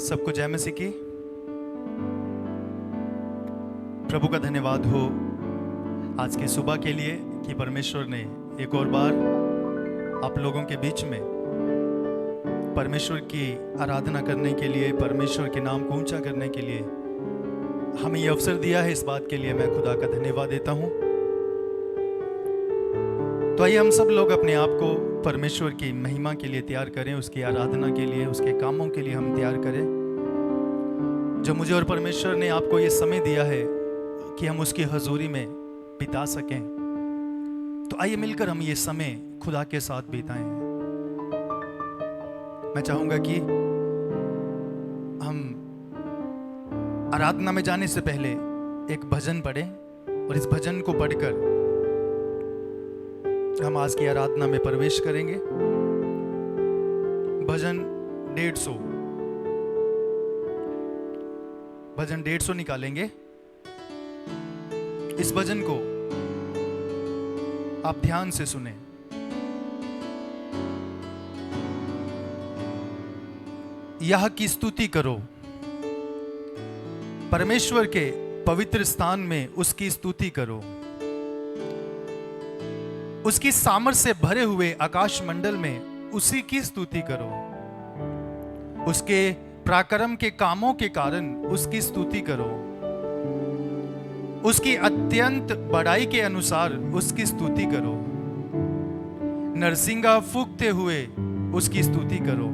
सबको जय मसीह की। प्रभु का धन्यवाद हो आज की सुबह के लिए कि परमेश्वर ने एक और बार आप लोगों के बीच में परमेश्वर की आराधना करने के लिए, परमेश्वर के नाम को ऊंचा करने के लिए हमें ये अवसर दिया है। इस बात के लिए मैं खुदा का धन्यवाद देता हूं। तो आइए हम सब लोग अपने आप को परमेश्वर की महिमा के लिए तैयार करें, उसकी आराधना के लिए, उसके कामों के लिए हम तैयार करें। जो मुझे और परमेश्वर ने आपको ये समय दिया है कि हम उसकी हजूरी में बिता सकें, तो आइए मिलकर हम ये समय खुदा के साथ बिताएं। मैं चाहूंगा कि हम आराधना में जाने से पहले एक भजन पढ़ें और इस भजन को पढ़कर हम आज की आराधना में प्रवेश करेंगे। भजन 150 भजन 150 निकालेंगे। इस भजन को आप ध्यान से सुने। यह की स्तुति करो, परमेश्वर के पवित्र स्थान में उसकी स्तुति करो। उसकी सामर्थ से भरे हुए आकाश मंडल में उसी की स्तुति करो। उसके पराक्रम के कामों के कारण उसकी स्तुति करो। उसकी अत्यंत बड़ाई के अनुसार उसकी स्तुति करो। नरसिंगा फूंकते हुए उसकी स्तुति करो।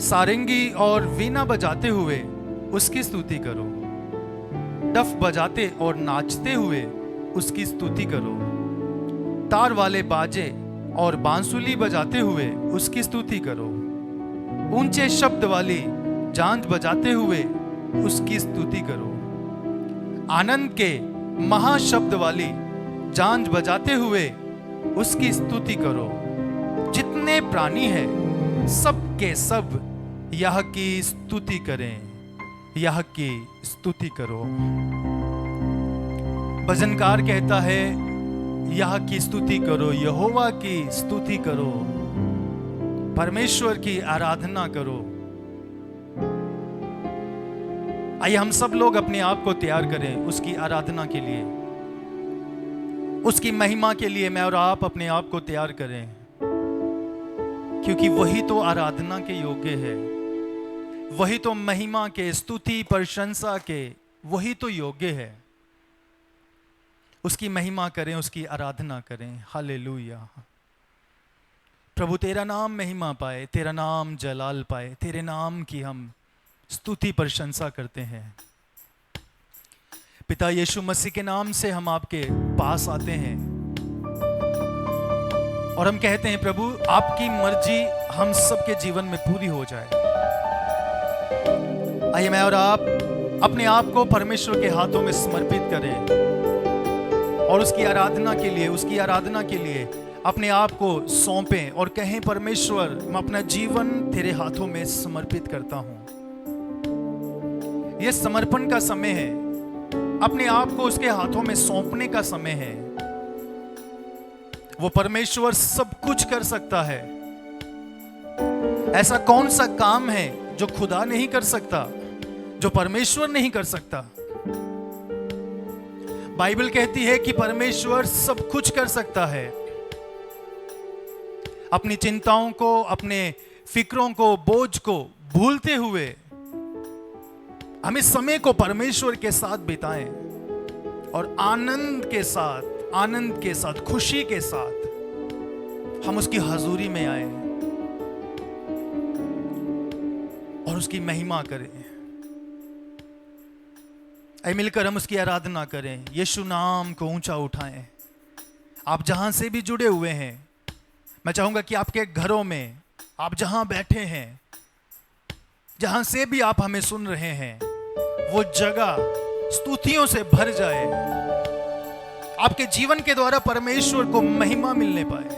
सारंगी और वीणा बजाते हुए उसकी स्तुति करो। डफ बजाते और नाचते हुए उसकी स्तुति करो। तार वाले बाजे और बांसुली बजाते हुए उसकी स्तुति करो। ऊंचे शब्द वाली झांझ बजाते हुए उसकी स्तुति करो। आनंद के महाशब्द वाली झांझ बजाते हुए उसकी स्तुति करो। जितने प्राणी हैं सब के सब यह की स्तुति करें, यह की स्तुति करो। भजनकार कहता है यह की स्तुति करो, यहोवा की स्तुति करो, परमेश्वर की आराधना करो। आइए हम सब लोग अपने आप को तैयार करें उसकी आराधना के लिए, उसकी महिमा के लिए। मैं और आप अपने आप को तैयार करें, क्योंकि वही तो आराधना के योग्य है, वही तो महिमा के, स्तुति प्रशंसा के, वही तो योग्य है। उसकी महिमा करें, उसकी आराधना करें। हालेलुया। प्रभु तेरा नाम महिमा पाए, तेरा नाम जलाल पाए, तेरे नाम की हम स्तुति प्रशंसा करते हैं। पिता यीशु मसीह के नाम से हम आपके पास आते हैं और हम कहते हैं प्रभु आपकी मर्जी हम सबके जीवन में पूरी हो जाए। आइए मैं और आप अपने आप को परमेश्वर के हाथों में समर्पित करें और उसकी आराधना के लिए, उसकी आराधना के लिए अपने आप को सौंपें और कहें परमेश्वर मैं अपना जीवन तेरे हाथों में समर्पित करता हूं। यह समर्पण का समय है, अपने आप को उसके हाथों में सौंपने का समय है। वो परमेश्वर सब कुछ कर सकता है। ऐसा कौन सा काम है जो खुदा नहीं कर सकता, जो परमेश्वर नहीं कर सकता? बाइबल कहती है कि परमेश्वर सब कुछ कर सकता है। अपनी चिंताओं को, अपने फिक्रों को, बोझ को भूलते हुए हम इस समय को परमेश्वर के साथ बिताएं और आनंद के साथ, खुशी के साथ हम उसकी हजूरी में आए और उसकी महिमा करें। आइए मिलकर हम उसकी आराधना करें, यीशु नाम को ऊंचा उठाएं। आप जहां से भी जुड़े हुए हैं, मैं चाहूंगा कि आपके घरों में, आप जहां बैठे हैं, जहां से भी आप हमें सुन रहे हैं, वो जगह स्तुतियों से भर जाए। आपके जीवन के द्वारा परमेश्वर को महिमा मिलने पाए,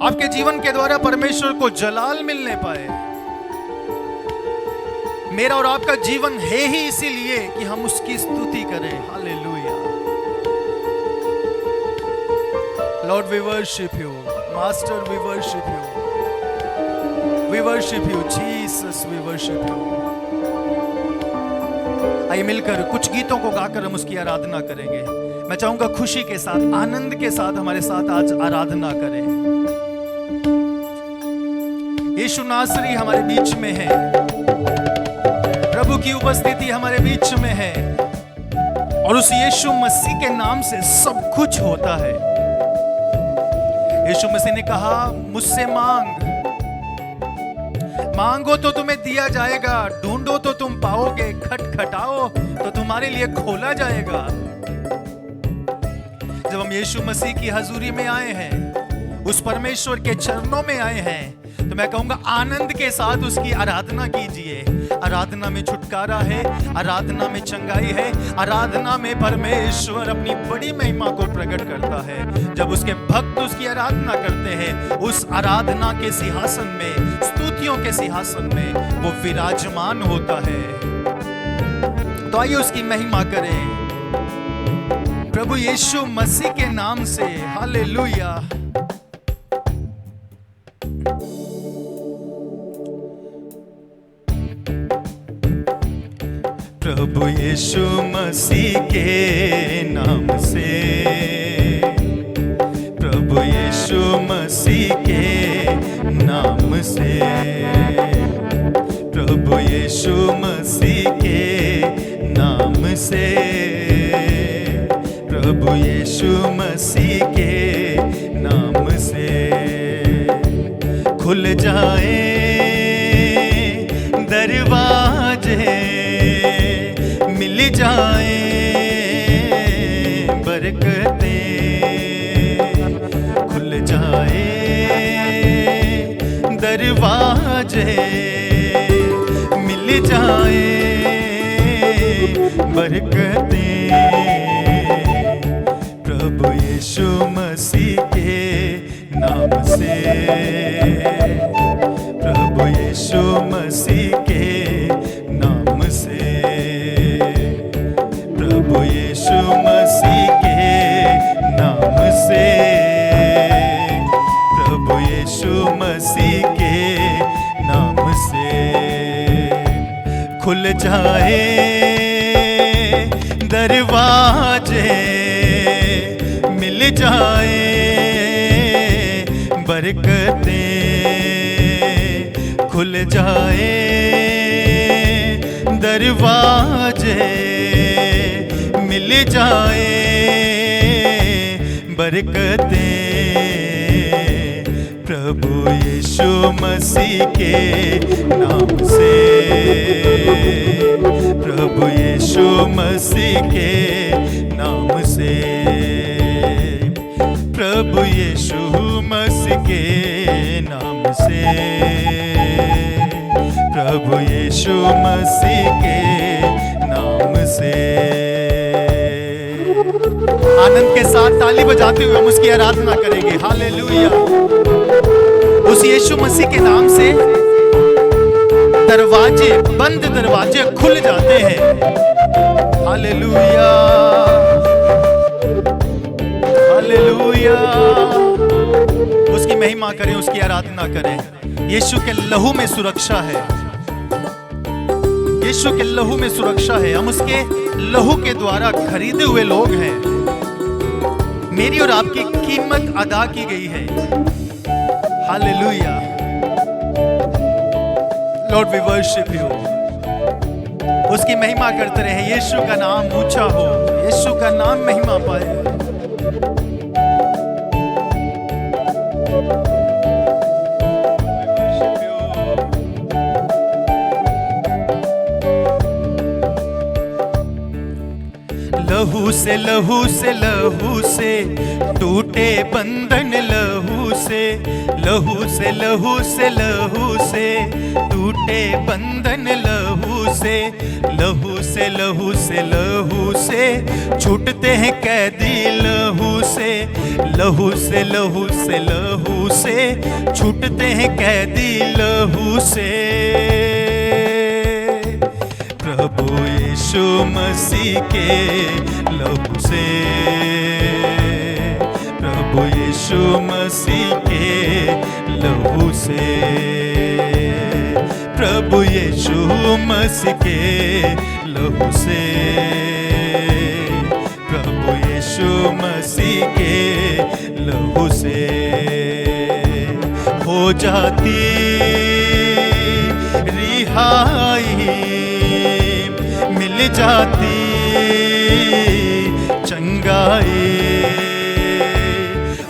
आपके जीवन के द्वारा परमेश्वर को जलाल मिलने पाए। मेरा और आपका जीवन है ही इसीलिए कि हम उसकी स्तुति करें। Hallelujah. Lord we worship you, master we worship you. We worship you, Jesus, we worship you. आइए मिलकर कुछ गीतों को गाकर हम उसकी आराधना करेंगे। मैं चाहूंगा खुशी के साथ, आनंद के साथ हमारे साथ आज आराधना करें। यीशु नासरी हमारे बीच में है, प्रभु की उपस्थिति हमारे बीच में है, और उस यीशु मसीह के नाम से सब कुछ होता है। यीशु मसीह ने कहा, मुझसे मांगो तो तुम्हें दिया जाएगा, ढूंढो तो तुम पाओगे, खटखटाओ तो तुम्हारे लिए खोला जाएगा। जब हम यीशु मसीह की हजूरी में आए हैं, उस परमेश्वर के चरणों में आए हैं, तो मैं कहूंगा आनंद के साथ उसकी आराधना कीजिए। आराधना में छुटकारा है, आराधना में चंगाई है, आराधना में परमेश्वर अपनी बड़ी महिमा को प्रकट करता है। जब उसके भक्त उसकी आराधना करते हैं, उस आराधना के सिंहासन में, स्तुतियों के सिंहासन में वो विराजमान होता है। तो आइए उसकी महिमा करें प्रभु यीशु मसीह के नाम से। हालेलुया। प्रभु यीशु मसीह के नाम से, प्रभु यीशु मसीह के नाम से, प्रभु यीशु मसीह के नाम से, प्रभु यीशु मसीह के नाम से खुल जाए दरवाजे, मिल जाए बरकतें, खुल जाए दरवाजे, मिल जाए बरकतें, प्रभु यीशु मसीह के नाम से, प्रभु यीशु मसीह के नाम से, प्रभु यीशु मसीह के नाम से, प्रभु यीशु मसीह के नाम से खुल जाए दरवाजे, मिल जाए बरकतें, खुल जाए दरवाजे, मिल जाए बरकतें, प्रभु यीशु मसीह के नाम से, प्रभु यीशु मसीह के नाम से, प्रभु यीशु मसीह के नाम से, प्रभु यीशु मसीह के नाम से। आनंद के साथ ताली बजाते हुए हम उसकी आराधना करेंगे। हालेलुया। उस यीशु मसीह के नाम से दरवाजे, बंद दरवाजे खुल जाते हैं। Hallelujah, hallelujah. उसकी महिमा करें, उसकी आराधना करें। यीशु के लहू में सुरक्षा है, यीशु के लहू में सुरक्षा है। हम उसके लहू के द्वारा खरीदे हुए लोग हैं। मेरी और आपकी कीमत अदा की गई है। Hallelujah. Lord we worship you. उसकी महिमा करते रहे। यीशु का नाम ऊंचा हो, यीशु का नाम महिमा पाए। लहू से लहू से लहू से टूटे बंधन, लहू से लहू से लहू से लहू से टूटे बंधन, लहू से लहू से लहू से लहू से छूटते हैं कैदी, लहू से लहू से लहू से लहू से छूटते हैं कैदी, लहू से। प्रभु यीशु मसीह के लहू से, प्रभु यीशु मसीह के लहू से। प्रभु यीशु मसीह के लहू से, प्रभु यीशु मसीह के लहू से हो जाती रिहाई, मिल जाती चंगाई,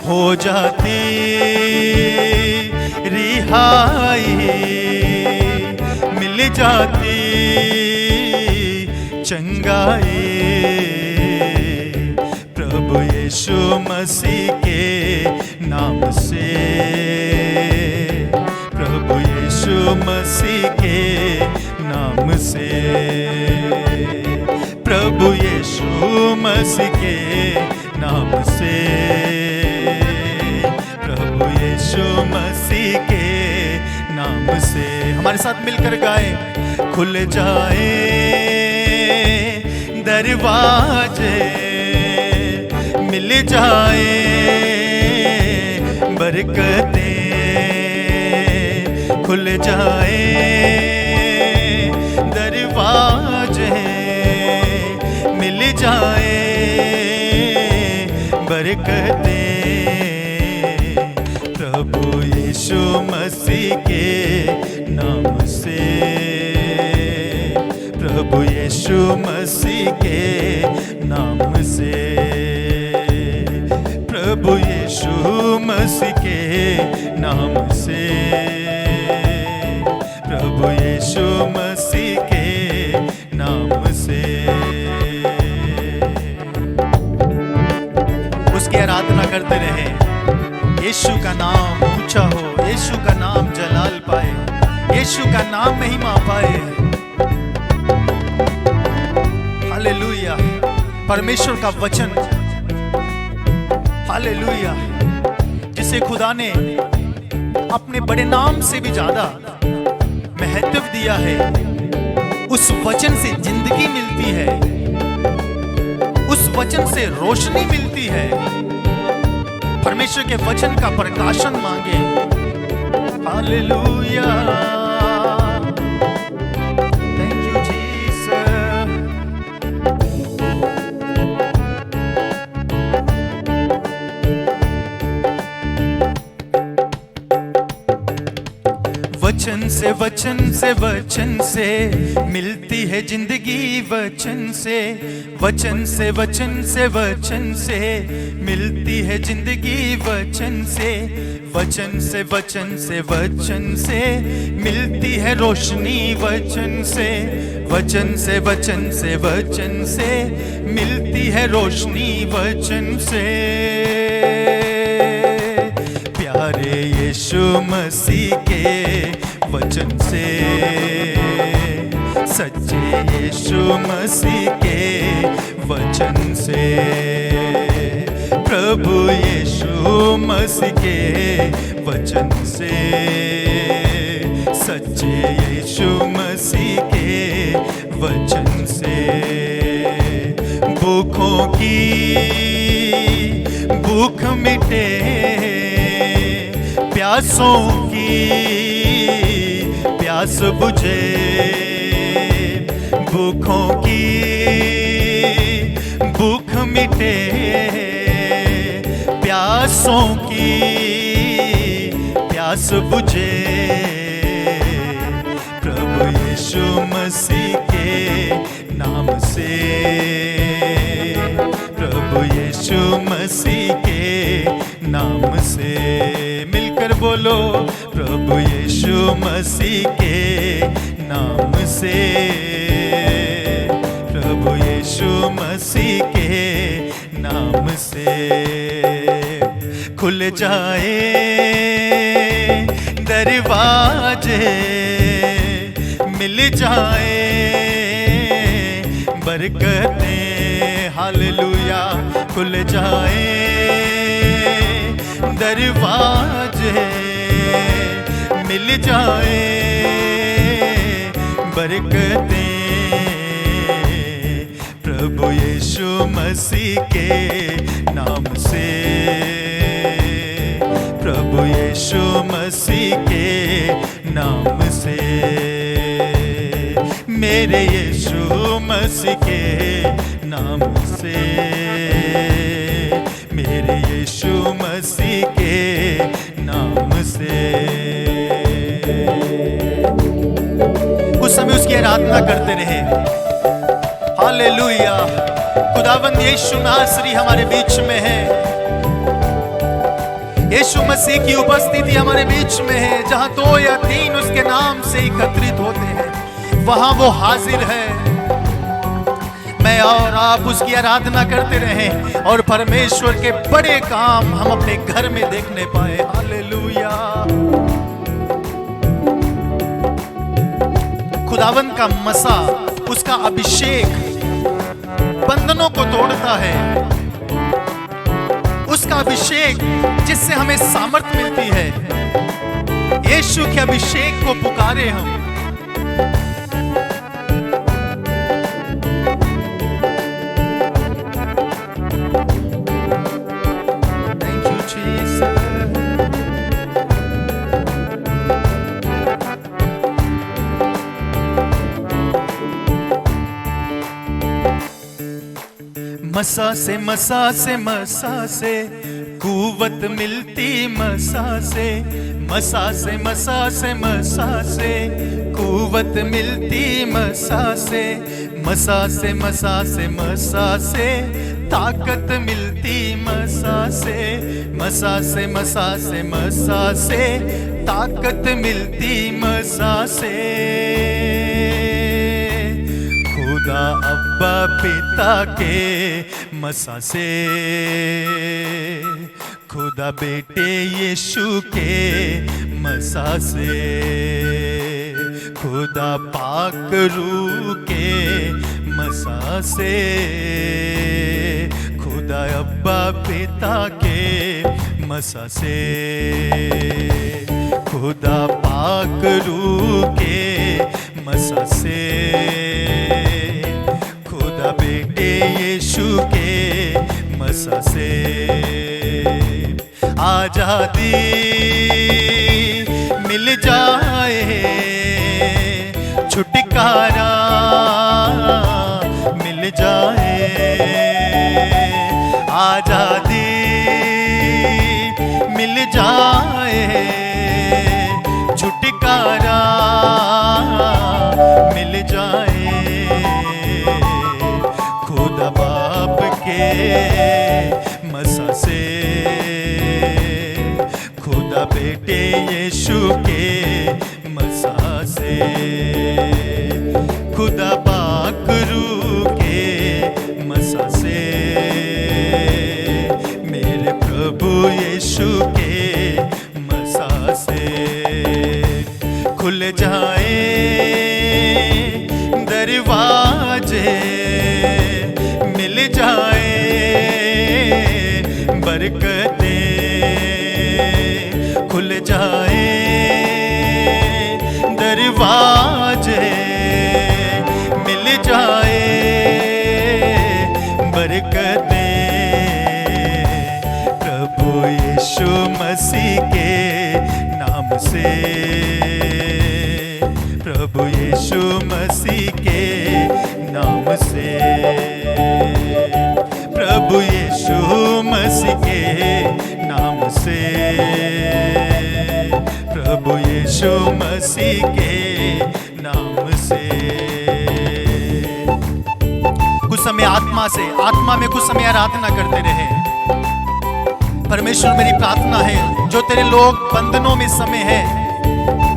हो जाती रिहाई, मिल जाती चंगाई, प्रभु यीशु मसीह के नाम से, प्रभु यीशु मसीह के नाम से, प्रभु यीशु मसीह के नाम से, प्रभु यीशु मसीह के नाम से। हमारे साथ मिलकर गाए, खुल जाए दरवाजे, मिल जाए बरकतें, खुल जाए दरवाजे, मिल जाए बरकतें, प्रभु यीशु मसीह के नाम से, प्रभु यीशु मसीह के नाम से, प्रभु यीशु मसीह के नाम से, प्रभु यीशु मसीह के नाम से। उसकी आराधना करते रहे, यीशु का नाम ऊंचा हो, यीशु का नाम जलाल पाए, यीशु का नाम महिमा पाए। हालेलुया। परमेश्वर का वचन, हालेलुया, जिसे खुदा ने अपने बड़े नाम से भी ज्यादा महत्व दिया है, उस वचन से जिंदगी मिलती है, उस वचन से रोशनी मिलती है। परमेश्वर के वचन का प्रकाशन मांगे। Hallelujah, thank you Jesus. वचन से वचन से वचन से मिलती है जिंदगी, वचन से वचन से वचन से वचन से मिलती है जिंदगी, वचन से वचन से वचन से वचन से मिलती है रोशनी, वचन से वचन से वचन से वचन से मिलती है रोशनी, वचन से। प्यारे यीशु मसीह के वचन से, सच्चे यीशु मसीह के वचन से, प्रभु यीशु मसीह के वचन से, सच्चे यीशु मसीह के वचन से। भूखों की भूख मिटे, प्यासों की प्यास बुझे, भूखों की भूख मिटे, प्यासों की प्यास बुझे, प्रभु यीशु मसीह के नाम से, प्रभु यीशु मसीह के नाम से। मिलकर बोलो, प्रभु यीशु मसीह के नाम से, प्रभु यीशु मसीह के नाम से। खुल जाए दरवाजे, मिल जाए बरकतें, हालेलुया। खुल जाए दरवाजे, मिल जाए बरकतें, प्रभु यीशु मसीह के नाम से, प्रभु यीशु मसीह के नाम से। मेरे यीशु मसीह के नाम से, मेरे यीशु मसीह के नाम से। उस समय उसकी आराधना करते रहे। हालेलुया। खुदावंद यीशु नासरी हमारे बीच में है। यीशु मसीह की उपस्थिति हमारे बीच में है। जहां 2 या 3 उसके नाम से एकत्रित होते हैं, वहां वो हाजिर है। मैं और आप उसकी आराधना करते रहें और परमेश्वर के बड़े काम हम अपने घर में देखने पाए। हालेलुया। खुदावंद का मसा, उसका अभिषेक बंधनों को तोड़ता है। उसका अभिषेक जिससे हमें सामर्थ मिलती है। यीशु के अभिषेक को पुकारे हम। Thank you Jesus. मसा से मसा से मसा से कुव्वत मिलती, मसा से मसा से मसा से मसा से कुव्वत मिलती, मसा से मसा से मसा से मसा से ताकत मिलती, मसा से मसा से मसा से मसा से ताकत मिलती, मसा से। खुदा अब्बा पिता के मसा से, खुदा बेटे यीशु के मसा से, खुदा पाक रूह के मसा से, खुदा अब्बा पिता के मसा से, खुदा पाक रूह के मसा से, खुदा बेटे यीशु के मसा से। आजादी मिल जाए, छुटकारा मिल जाए, आजादी मिल जाए, छुटकारा मिल जाए, खुदा बाप के मसा से, खुदा बेटे यीशु के मसा से, खुदा पाक रूह के मसा से, मेरे प्रभु यीशु के मसा से। खुल जाए दरवाजे, मिल जाए बरकतें, खुल जाए दरवाजे, मिल जाए बरकतें, प्रभु यीशु मसीह के नाम से, प्रभु यीशु मसीह के नाम से, प्रभु यीशु मसीह के नाम से, प्रभु यीशु मसीह के नाम से। कुछ समय आत्मा में कुछ समय आराधना करते रहे। परमेश्वर, मेरी प्रार्थना है जो तेरे लोग बंधनों में समय है,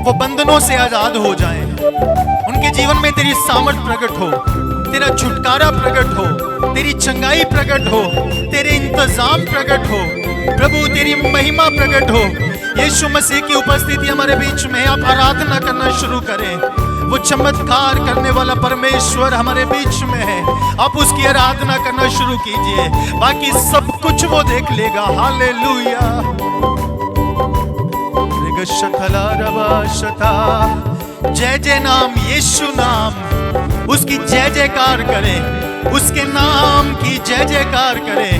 वो बंधनों से आजाद हो जाएं। उनके जीवन में तेरी सामर्थ प्रकट हो, तेरा छुटकारा प्रकट हो, तेरी चंगाई प्रकट हो, तेरे इंतजाम प्रकट हो, प्रभु तेरी महिमा प्रकट हो। यीशु मसीह की उपस्थिति हमारे बीच में, आप आराधना करना शुरू करें। वो चमत्कार करने वाला परमेश्वर हमारे बीच में है। आप उसकी आराधना करना शुरू कीजिए, बाकी सब कुछ वो देख लेगा। हालेलुया। जय जय नाम, यीशु नाम, उसकी जय जयकार करें, उसके नाम की जय जयकार करें।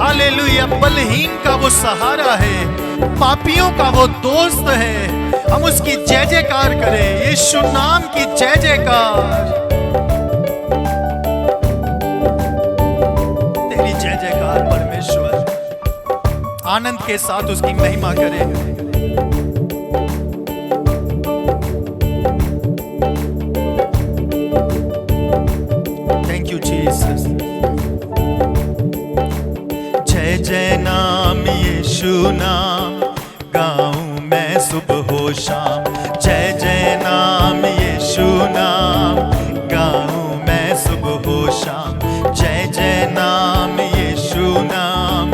हालेलुया। बलहीन का वो सहारा है, पापियों का वो दोस्त है। हम उसकी जय जयकार करें, यीशु नाम की जय जयकार। जय जयकार परमेश्वर। आनंद के साथ उसकी महिमा करें। Thank you Jesus. जय जय नाम यीशु नाम गाऊं मैं सुबह हो शाम। जय जय नाम यीशु नाम गाऊं मैं सुबह हो शाम। जय जय नाम यीशु नाम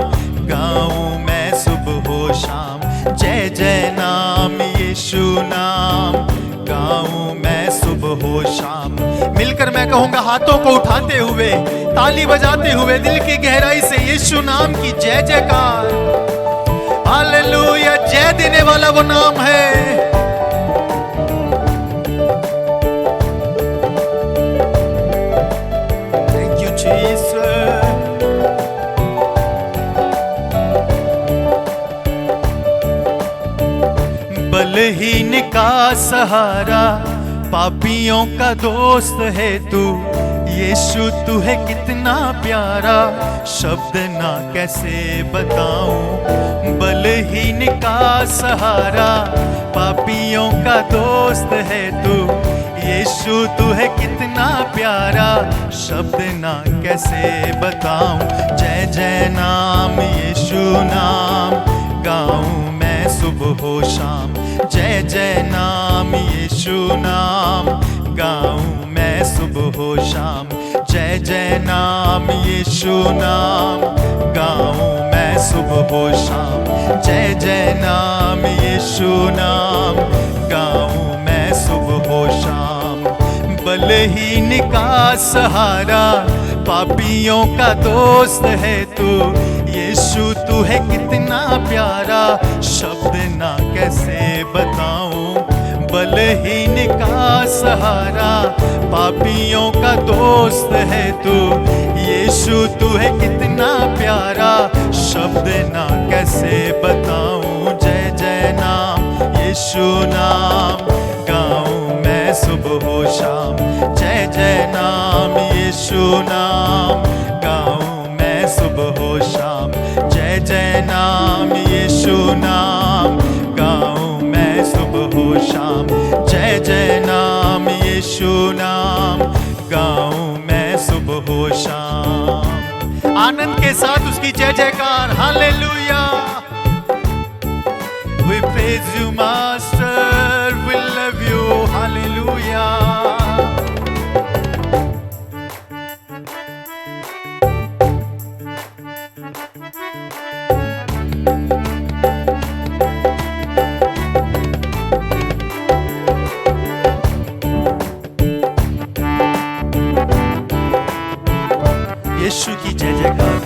गाऊं मैं सुबह हो शाम। जय जय नाम यीशु नाम गाऊं मैं सुबह हो शाम। मिलकर मैं कहूंगा हाथों को उठाते हुए, ताली बजाते हुए, दिल की गहराई से यीशु नाम की जय जयकार। हालेलुया, जय देने वाला वो नाम है। Thank you Jesus. बलहीन का सहारा, पापियों का दोस्त है तू। यीशु तू है कितना प्यारा, शब्द ना कैसे बताऊं। बलहीन का सहारा, पापियों का दोस्त है तू। यीशु तू है कितना प्यारा, शब्द ना कैसे बताऊं। जय जय नाम यीशु नाम गाऊं मैं सुबह हो शाम। जय जय नाम यीशु नाम गाऊं मैं सुबह हो शाम। जय जय नाम यीशु नाम गाऊं मैं सुबह हो शाम। जय जय नाम यीशु नाम गाऊं मैं सुबह हो शाम। बलहीन का सहारा, पापियों का दोस्त है तू। यीशु तू है कितना प्यारा, शब्द ना कैसे बताऊं। बलहीन का सहारा, पापियों का दोस्त है तू। यीशु तू है कितना प्यारा, शब्द ना कैसे बताऊं। जय जय नाम यीशु नाम गाऊं मैं सुबह हो शाम। जय जय नाम यीशु नाम गाऊं मैं सुबह हो शाम। जय जय नाम यीशु नाम गाऊं मैं सुबह हो शाम। जय जय नाम यीशु नाम गाऊं मैं सुबह हो शाम। आनंद के साथ उसकी जय जयकार। Hallelujah. We praise you master, we love you. Hallelujah. यीशु की जय जयकार।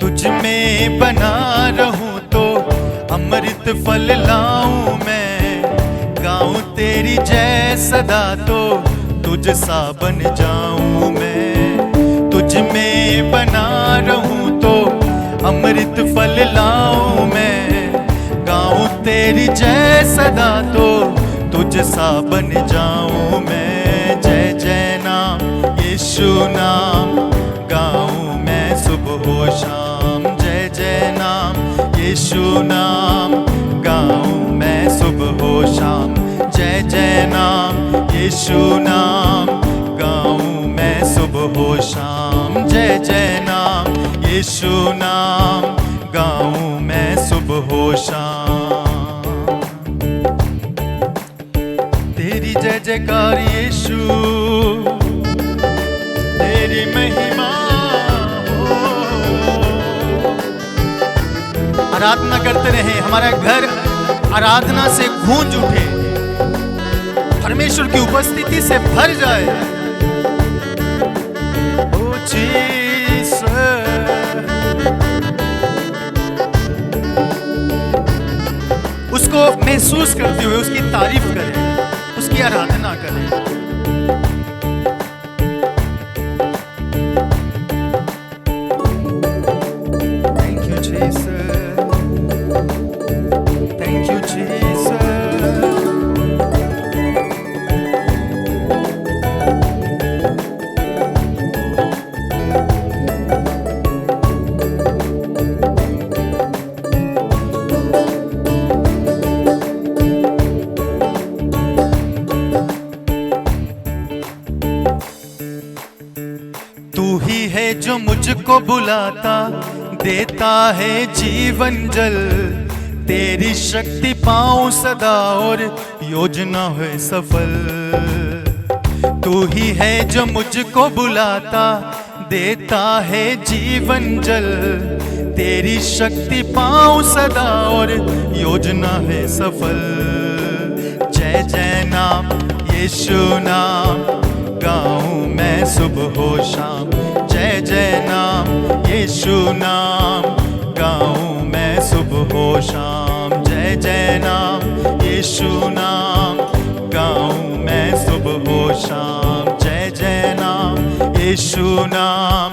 तुझ में बना रहूं तो अमृत फल लाऊं मैं। गाऊं तेरी जय सदा तो तुझ सा बन जाऊं मैं। तुझ में बना रहूं तो अमृत फल लाऊं मैं। गाऊं तेरी जय सदा तो तुझ सा बन जाऊं मैं। जय जय नाम यीशु नाम गाऊं मैं सुबह हो शाम। जय जय नाम यीशु नाम गाऊं मैं सुबह हो शाम। जय जय नाम यीशु नाम गाऊं मैं सुबह हो शाम। जय जय नाम यीशु नाम गाऊं मैं सुबह हो शाम। तेरी जय जयकार यीशु, तेरी महिमा हो। आराधना करते रहे, हमारा घर आराधना से गूंज उठे, परमेश्वर की उपस्थिति से भर जाए। ओ जीसस, उसको महसूस करते हुए उसकी तारीफ करें, उसकी आराधना करें। मुझको बुलाता, देता है जीवन जल। तेरी शक्ति पाऊं सदा और योजना है सफल। तू ही है जो मुझको बुलाता, देता है जीवन जल। तेरी शक्ति पाऊं सदा और योजना है सफल। जय जय नाम यीशु नाम गाऊं मैं सुबह हो शाम। जय जय नाम यीशु नाम गाऊं मैं सुबह हो शाम। जय जय नाम यीशु नाम गाऊं मैं सुबह हो शाम। जय जय नाम यीशु नाम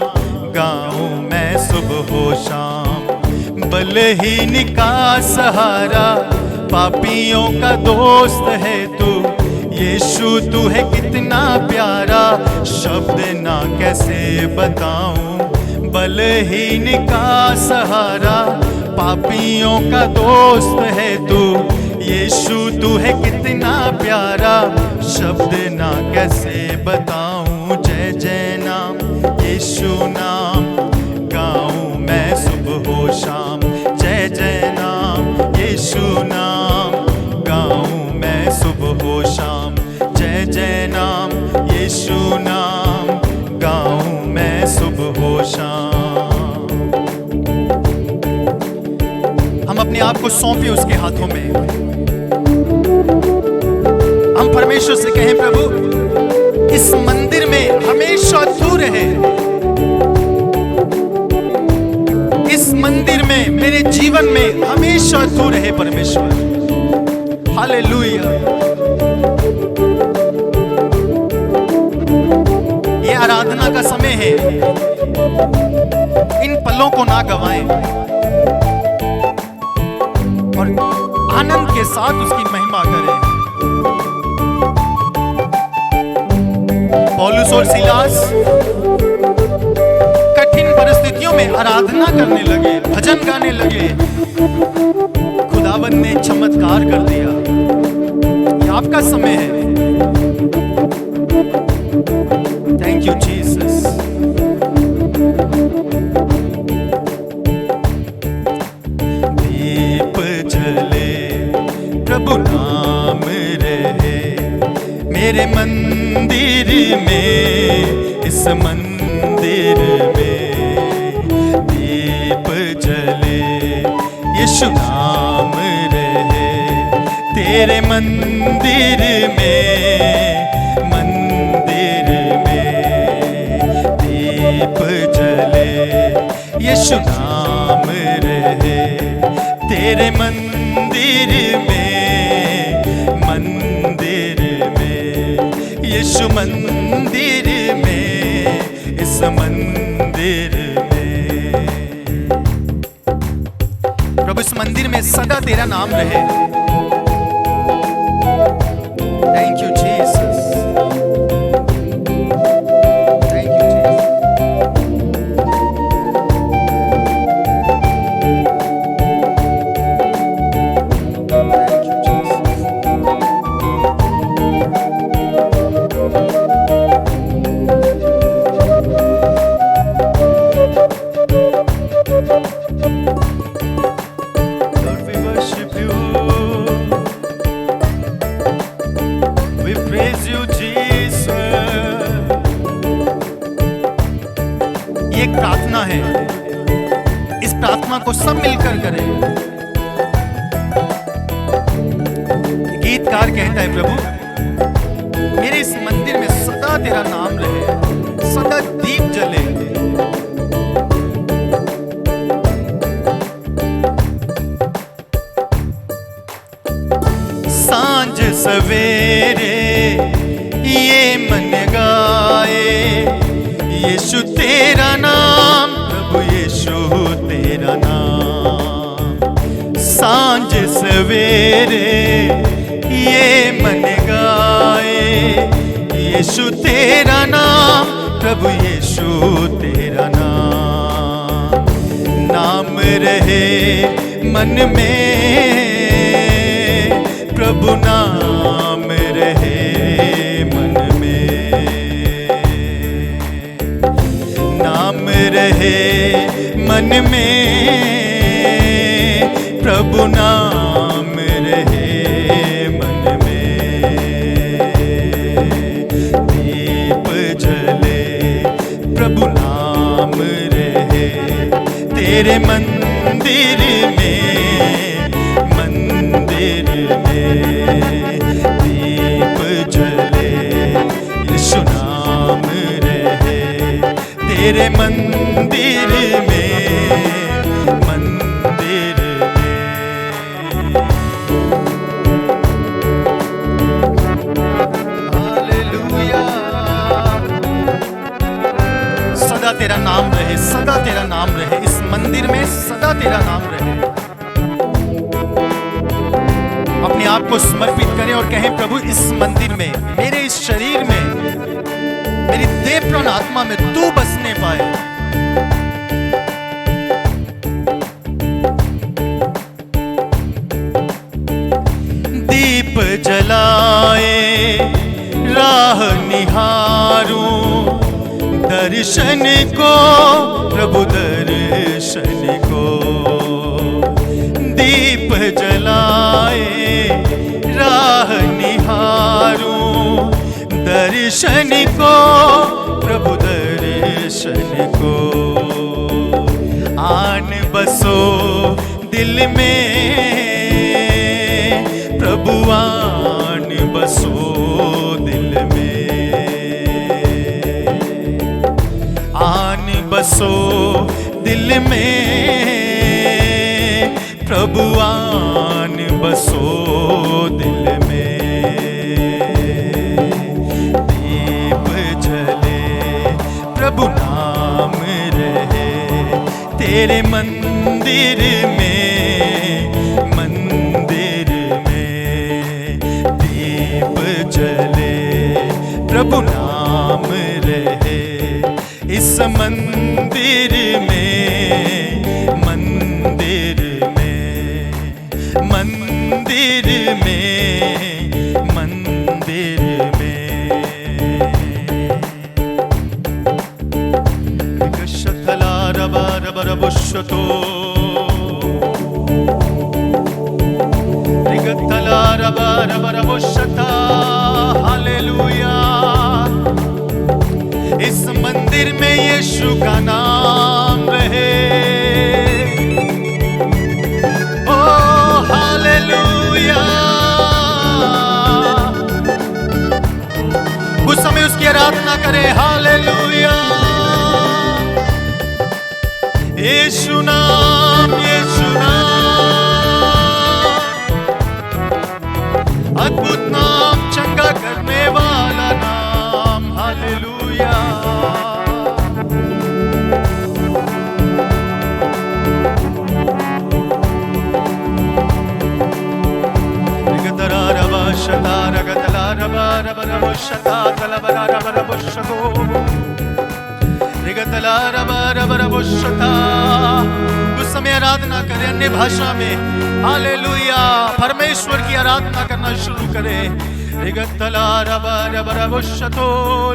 गाऊं मैं सुबह हो शाम। बलहीन का सहारा, पापियों का दोस्त है तू। यीशु तू है कितना प्यारा, शब्द ना कैसे बताऊं। बलहीन का सहारा, पापियों का दोस्त है तू। यीशु तू है कितना प्यारा, शब्द ना कैसे बताऊं। जय जय नाम यीशु नाम गाऊं मैं सुबह हो शाम। जय जय नाम यीशु नाम गाऊं मैं सुबह हो शाम। जय जय नाम यीशु नाम गाऊं मैं सुबह हो शाम। हम अपने आप को सौंपे उसके हाथों में। हम परमेश्वर से कहें, प्रभु इस मंदिर में हमेशा तू रहे। इस मंदिर में, मेरे जीवन में हमेशा तू रहे परमेश्वर। हालेलुया। ये आराधना का समय है, इन पलों को ना गवाएं और आनंद के साथ उसकी महिमा करें। पौलुस और सीलास कठिन परिस्थितियों में आराधना करने लगे, भजन गाने लगे। खुदावंद ने चमत्कार कर दिया। ये आपका समय है। Thank you Jesus. दीप जले प्रभु नाम रहे मेरे मंदिर में। इस मंदिर में दीप जले, यीशु नाम रहे तेरे मंदिर में। मंदिर में दीप जले, यीशु नाम रहे तेरे मंदिर में। मंदिर में यीशु मंदिर में, इस मंदिर में। प्रभु इस मंदिर में सदा तेरा नाम रहे। Thank you Jesus. Thank you Jesus. Thank you Jesus. Lord, we worship you. We praise you, Jesus. ये एक प्रार्थना है। इस प्रार्थना को सब मिलकर करें। गीतकार कहता है, प्रभु मेरे इस मंदिर में सदा तेरा नाम रहे, सदा दीप जले। सांझ सवेरे ये मन गाए, यीशु तेरा नाम, प्रभु यीशु तेरा नाम। सांझ सवेरे ये मन गाए, यीशु तेरा नाम, प्रभु यीशु तेरा नाम। नाम रहे मन में, प्रभु नाम रहे मन में। नाम रहे में प्रभु नाम रहे, मन में दीप जले प्रभु नाम रहे, तेरे मंदिर में, मंदिर में दीप जले, यीशु नाम रहे, तेरे मंदिर में, मंदिर में। हालेलुया, सदा तेरा नाम रहे, सदा तेरा नाम रहे, इस मंदिर में सदा तेरा नाम रहे। अपने आप को समर्पित करें और कहें, प्रभु इस मंदिर में, मेरे इस शरीर में, मेरी देह प्राण आत्मा में तू बसने पाए। दीप जलाए राह निहारूं, दर्शन को प्रभु दर्शन को, दीप जलाए राह निहारूं, दर्शन को प्रभु दर्शन को, आन बसो दिल में प्रभु, आन बसो दिल में, आन बसो दिल में प्रभु, आन बसो दिल में, दीप जले प्रभु नाम रहे, तेरे मंदिर में, मंदिर में दीप जले प्रभु नाम रहे, इस मंदिर में, मंदिर में, मंदिर में, मंदिर में। गशतला रबा रबा रबुशतो, रिगतला रबा रबा रबुशता, हालेलुया। इस मंदिर में यीशु का नाम रहे, ओ हालेलुया। उस समय उसकी आराधना करें, हालेलुया। यीशु नाम, यीशु नाम, अद्भुत नाम, चंगा करने वाला नाम, हालेलुया। रिगतरा रबा शता, रगतला रबा रबा रबो शता, तलबरा रबा रबो शतो, रिगतला रबा रबा रबो शता। उस समय आराधना करें अन्य भाषा में, हालेलुया। परमेश्वर की आराधना करना शुरू करें। लिगतला रबा रबा रबो शतो,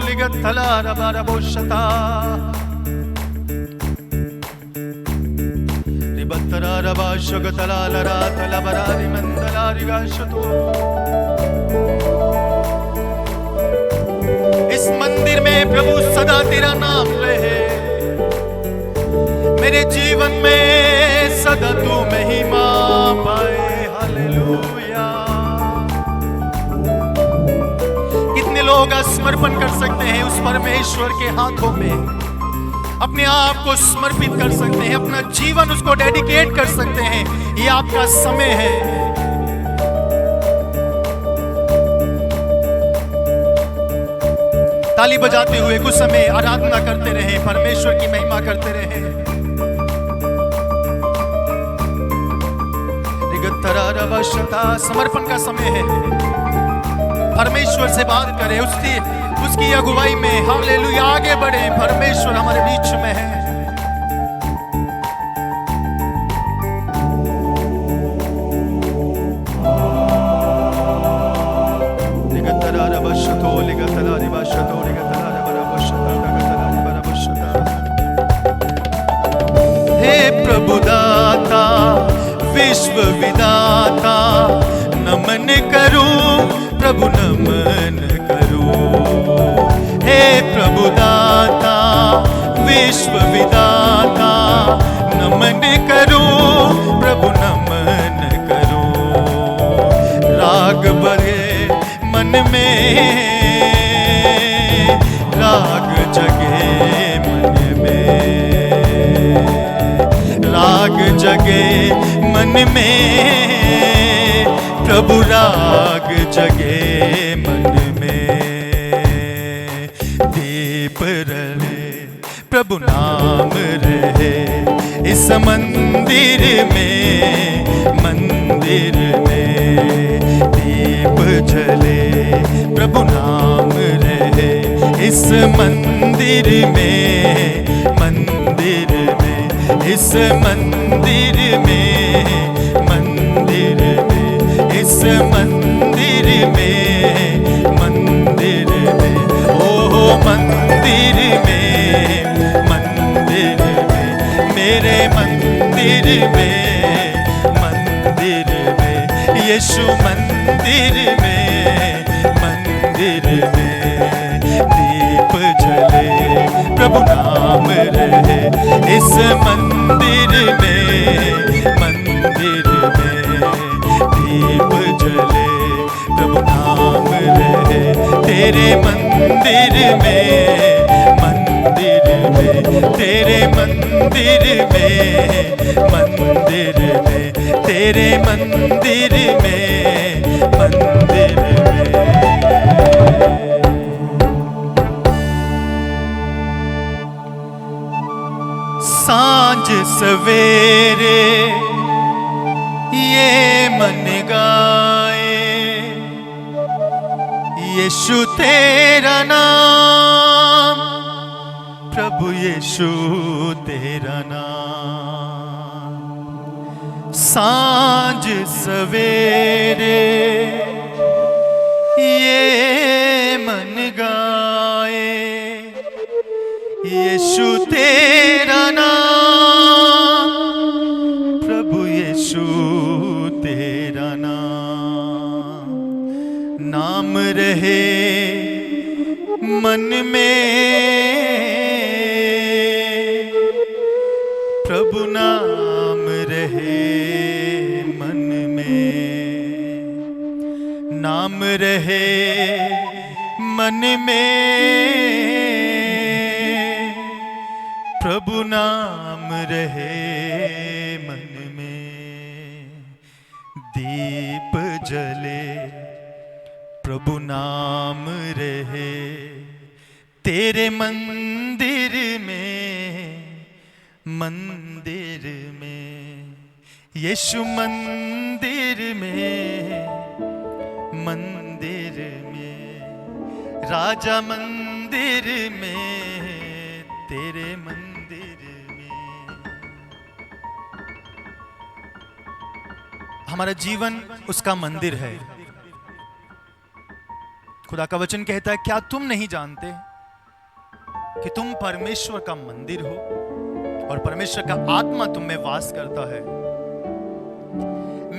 लिगतला रबा रबो शता, रिबतरा रबा शगतला लरा तलबरा रिमंदला रिगा शतो। इस मंदिर में प्रभु सदा तेरा नाम रहे, मेरे जीवन में सदा तू महिमा पाए, हालेलुया। कितने लोग समर्पण कर सकते हैं उस परमेश्वर के हाथों में, अपने आप को समर्पित कर सकते हैं, अपना जीवन उसको डेडिकेट कर सकते हैं। ये आपका समय है। ताली बजाते हुए कुछ समय आराधना करते रहे, परमेश्वर की महिमा करते रहे। समर्पण का समय है, परमेश्वर से बात करें, उसकी अगुवाई में हालेलुया आगे बढ़े। परमेश्वर हमारे बीच में है। हे विश्व विधाता नमन करूं, प्रभु नमन करूं। हे प्रभु दाता विश्व विधाता नमन करूं, प्रभु नमन करूं। राग बहे मन में, राग जगे मन में, राग जगे मन में, प्रभु राग जगे मन में। दीप रहे प्रभु नाम रहे इस मंदिर में, मंदिर में। दीप जले प्रभु नाम रहे इस मंदिर में, मंदिर में, इस मंदिर में, मंदिर में, इस मंदिर में, मंदिर में। ओ मंदिर में, मंदिर में, मेरे मंदिर में, मंदिर में, यीशु मंदिर में, मंदिर में। दीप जले प्रभु नाम रहे इस मंदिर में, मंदिर में। दीप जले प्रभु नाम रहे तेरे मंदिर में, मंदिर में, तेरे मंदिर में, मंदिर में, तेरे मंदिर में, मंदिर में। सांझ सवेरे ये मन गाए, यीशु तेरा नाम, प्रभु यीशु तेरा नाम। सांझ सवेरे ये मन गाए, यीशु तेरा नाम, प्रभु यीशु तेरा नाम। नाम रहे मन में, प्रभु नाम रहे मन में। नाम रहे मन में, प्रभु नाम रहे मन में। दीप जले प्रभु नाम रहे तेरे मंदिर में, मंदिर में। यीशु मंदिर में, मंदिर में। राजा मंदिर में, तेरे मंदिर में। हमारा जीवन उसका मंदिर है। खुदा का वचन कहता है, क्या तुम नहीं जानते कि तुम परमेश्वर का मंदिर हो और परमेश्वर का आत्मा तुम में वास करता है।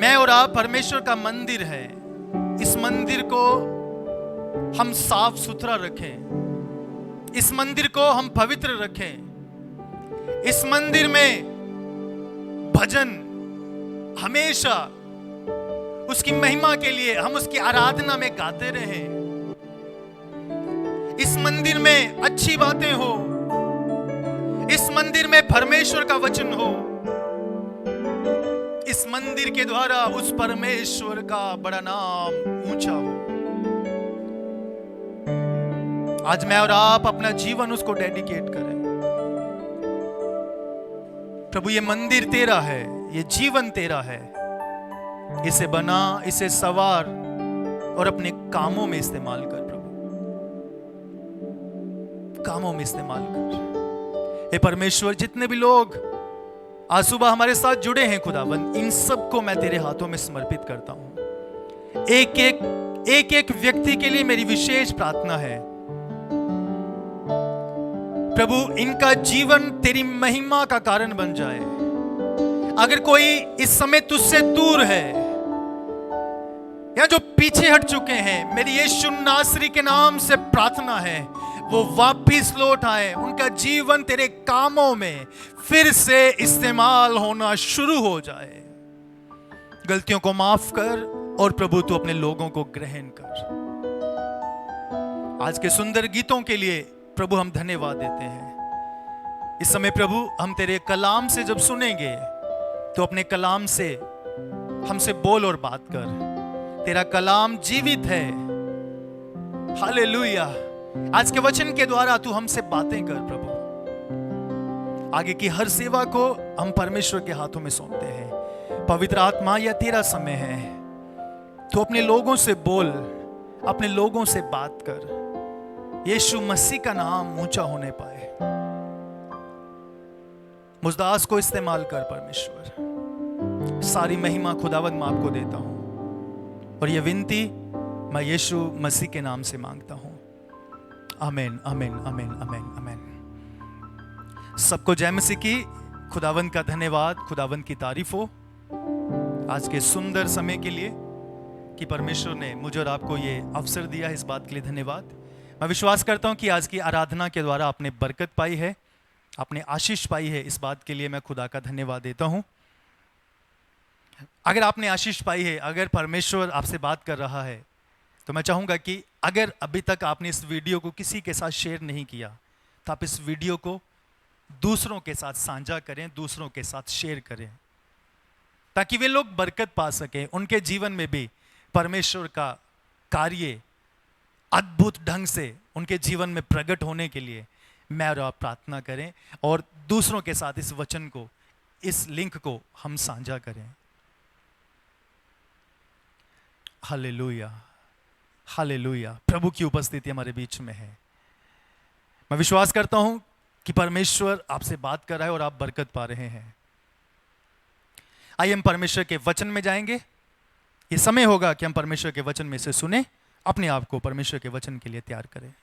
मैं और आप परमेश्वर का मंदिर है। इस मंदिर को हम साफ सुथरा रखें, इस मंदिर को हम पवित्र रखें। इस मंदिर में भजन हमेशा उसकी महिमा के लिए हम उसकी आराधना में गाते रहें। इस मंदिर में अच्छी बातें हो, इस मंदिर में परमेश्वर का वचन हो, इस मंदिर के द्वारा उस परमेश्वर का बड़ा नाम ऊंचा हो। आज मैं और आप अपना जीवन उसको डेडिकेट करें। प्रभु ये मंदिर तेरा है, ये जीवन तेरा है। इसे बना, इसे सवार और अपने कामों में इस्तेमाल कर। प्रभु कामों में इस्तेमाल कर। हे परमेश्वर, जितने भी लोग आज सुबह हमारे साथ जुड़े हैं खुदावंद, इन सबको मैं तेरे हाथों में समर्पित करता हूं। एक एक व्यक्ति के लिए मेरी विशेष प्रार्थना है प्रभु, इनका जीवन तेरी महिमा का कारण बन जाए। अगर कोई इस समय तुझसे दूर है या जो पीछे हट चुके हैं, मेरी यीशु नासरी के नाम से प्रार्थना है, वो वापिस लौट आए, उनका जीवन तेरे कामों में फिर से इस्तेमाल होना शुरू हो जाए। गलतियों को माफ कर और प्रभु तू अपने लोगों को ग्रहण कर। आज के सुंदर गीतों के लिए प्रभु हम धन्यवाद देते हैं। इस समय प्रभु हम तेरे कलाम से जब सुनेंगे तो अपने कलाम से हमसे बोल और बात कर। तेरा कलाम जीवित है। हालेलुया। आज के वचन के द्वारा तू हमसे बातें कर प्रभु। आगे की हर सेवा को हम परमेश्वर के हाथों में सौंपते हैं। पवित्र आत्मा, यह तेरा समय है। तू अपने लोगों से बोल, अपने लोगों से बात कर। यीशु मसीह का नाम ऊंचा होने पाए। मुजदास को इस्तेमाल कर परमेश्वर। सारी महिमा खुदावंद मैं आपको देता हूं और यह विनती मैं यीशु मसीह के नाम से मांगता हूं। आमीन, आमीन, आमीन, आमीन, आमीन। सबको जय मसीह की। खुदावंद का धन्यवाद, खुदावंद की तारीफ हो आज के सुंदर समय के लिए कि परमेश्वर ने मुझे और आपको ये अवसर दिया है। इस बात के लिए धन्यवाद। मैं विश्वास करता हूं कि आज की आराधना के द्वारा आपने बरकत पाई है, आपने आशीष पाई है। इस बात के लिए मैं खुदा का धन्यवाद देता हूं। अगर आपने आशीष पाई है, अगर परमेश्वर आपसे बात कर रहा है, तो मैं चाहूंगा कि अगर अभी तक आपने इस वीडियो को किसी के साथ शेयर नहीं किया तो आप इस वीडियो को दूसरों के साथ साझा करें, दूसरों के साथ शेयर करें, ताकि वे लोग बरकत पा सकें। उनके जीवन में भी परमेश्वर का कार्य अद्भुत ढंग से उनके जीवन में प्रकट होने के लिए मैं और आप प्रार्थना करें और दूसरों के साथ इस वचन को, इस लिंक को हम साझा करें। Hallelujah, hallelujah. प्रभु की उपस्थिति हमारे बीच में है। मैं विश्वास करता हूं कि परमेश्वर आपसे बात कर रहा है और आप बरकत पा रहे हैं। आइए हम परमेश्वर के वचन में जाएंगे। ये समय होगा कि हम परमेश्वर के वचन में से सुने, अपने आप को परमेश्वर के वचन के लिए तैयार करें।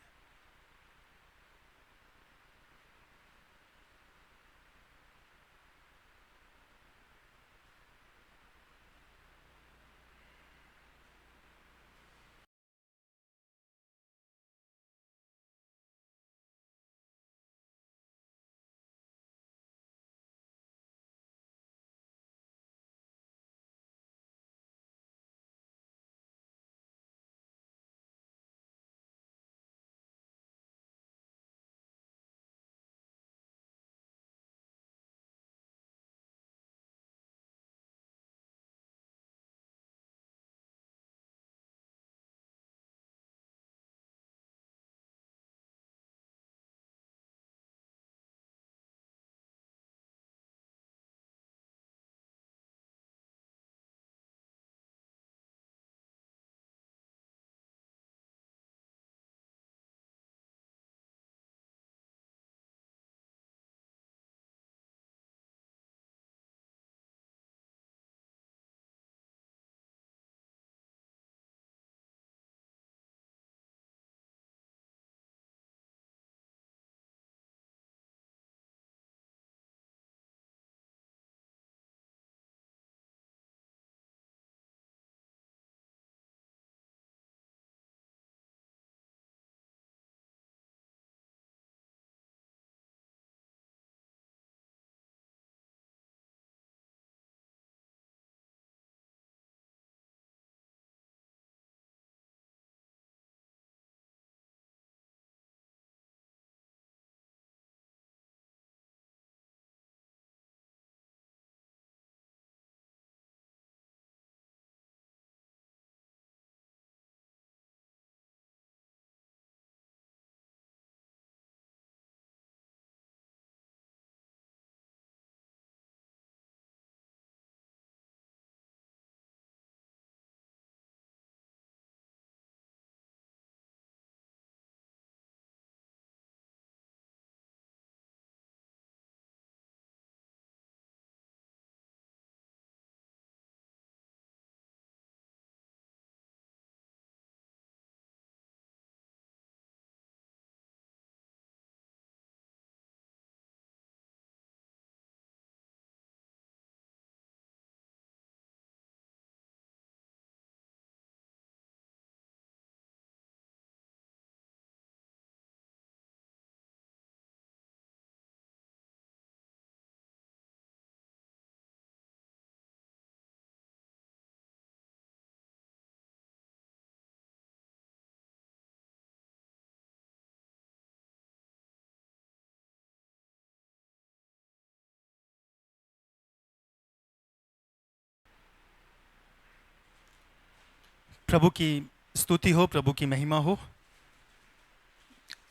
प्रभु की स्तुति हो, प्रभु की महिमा हो।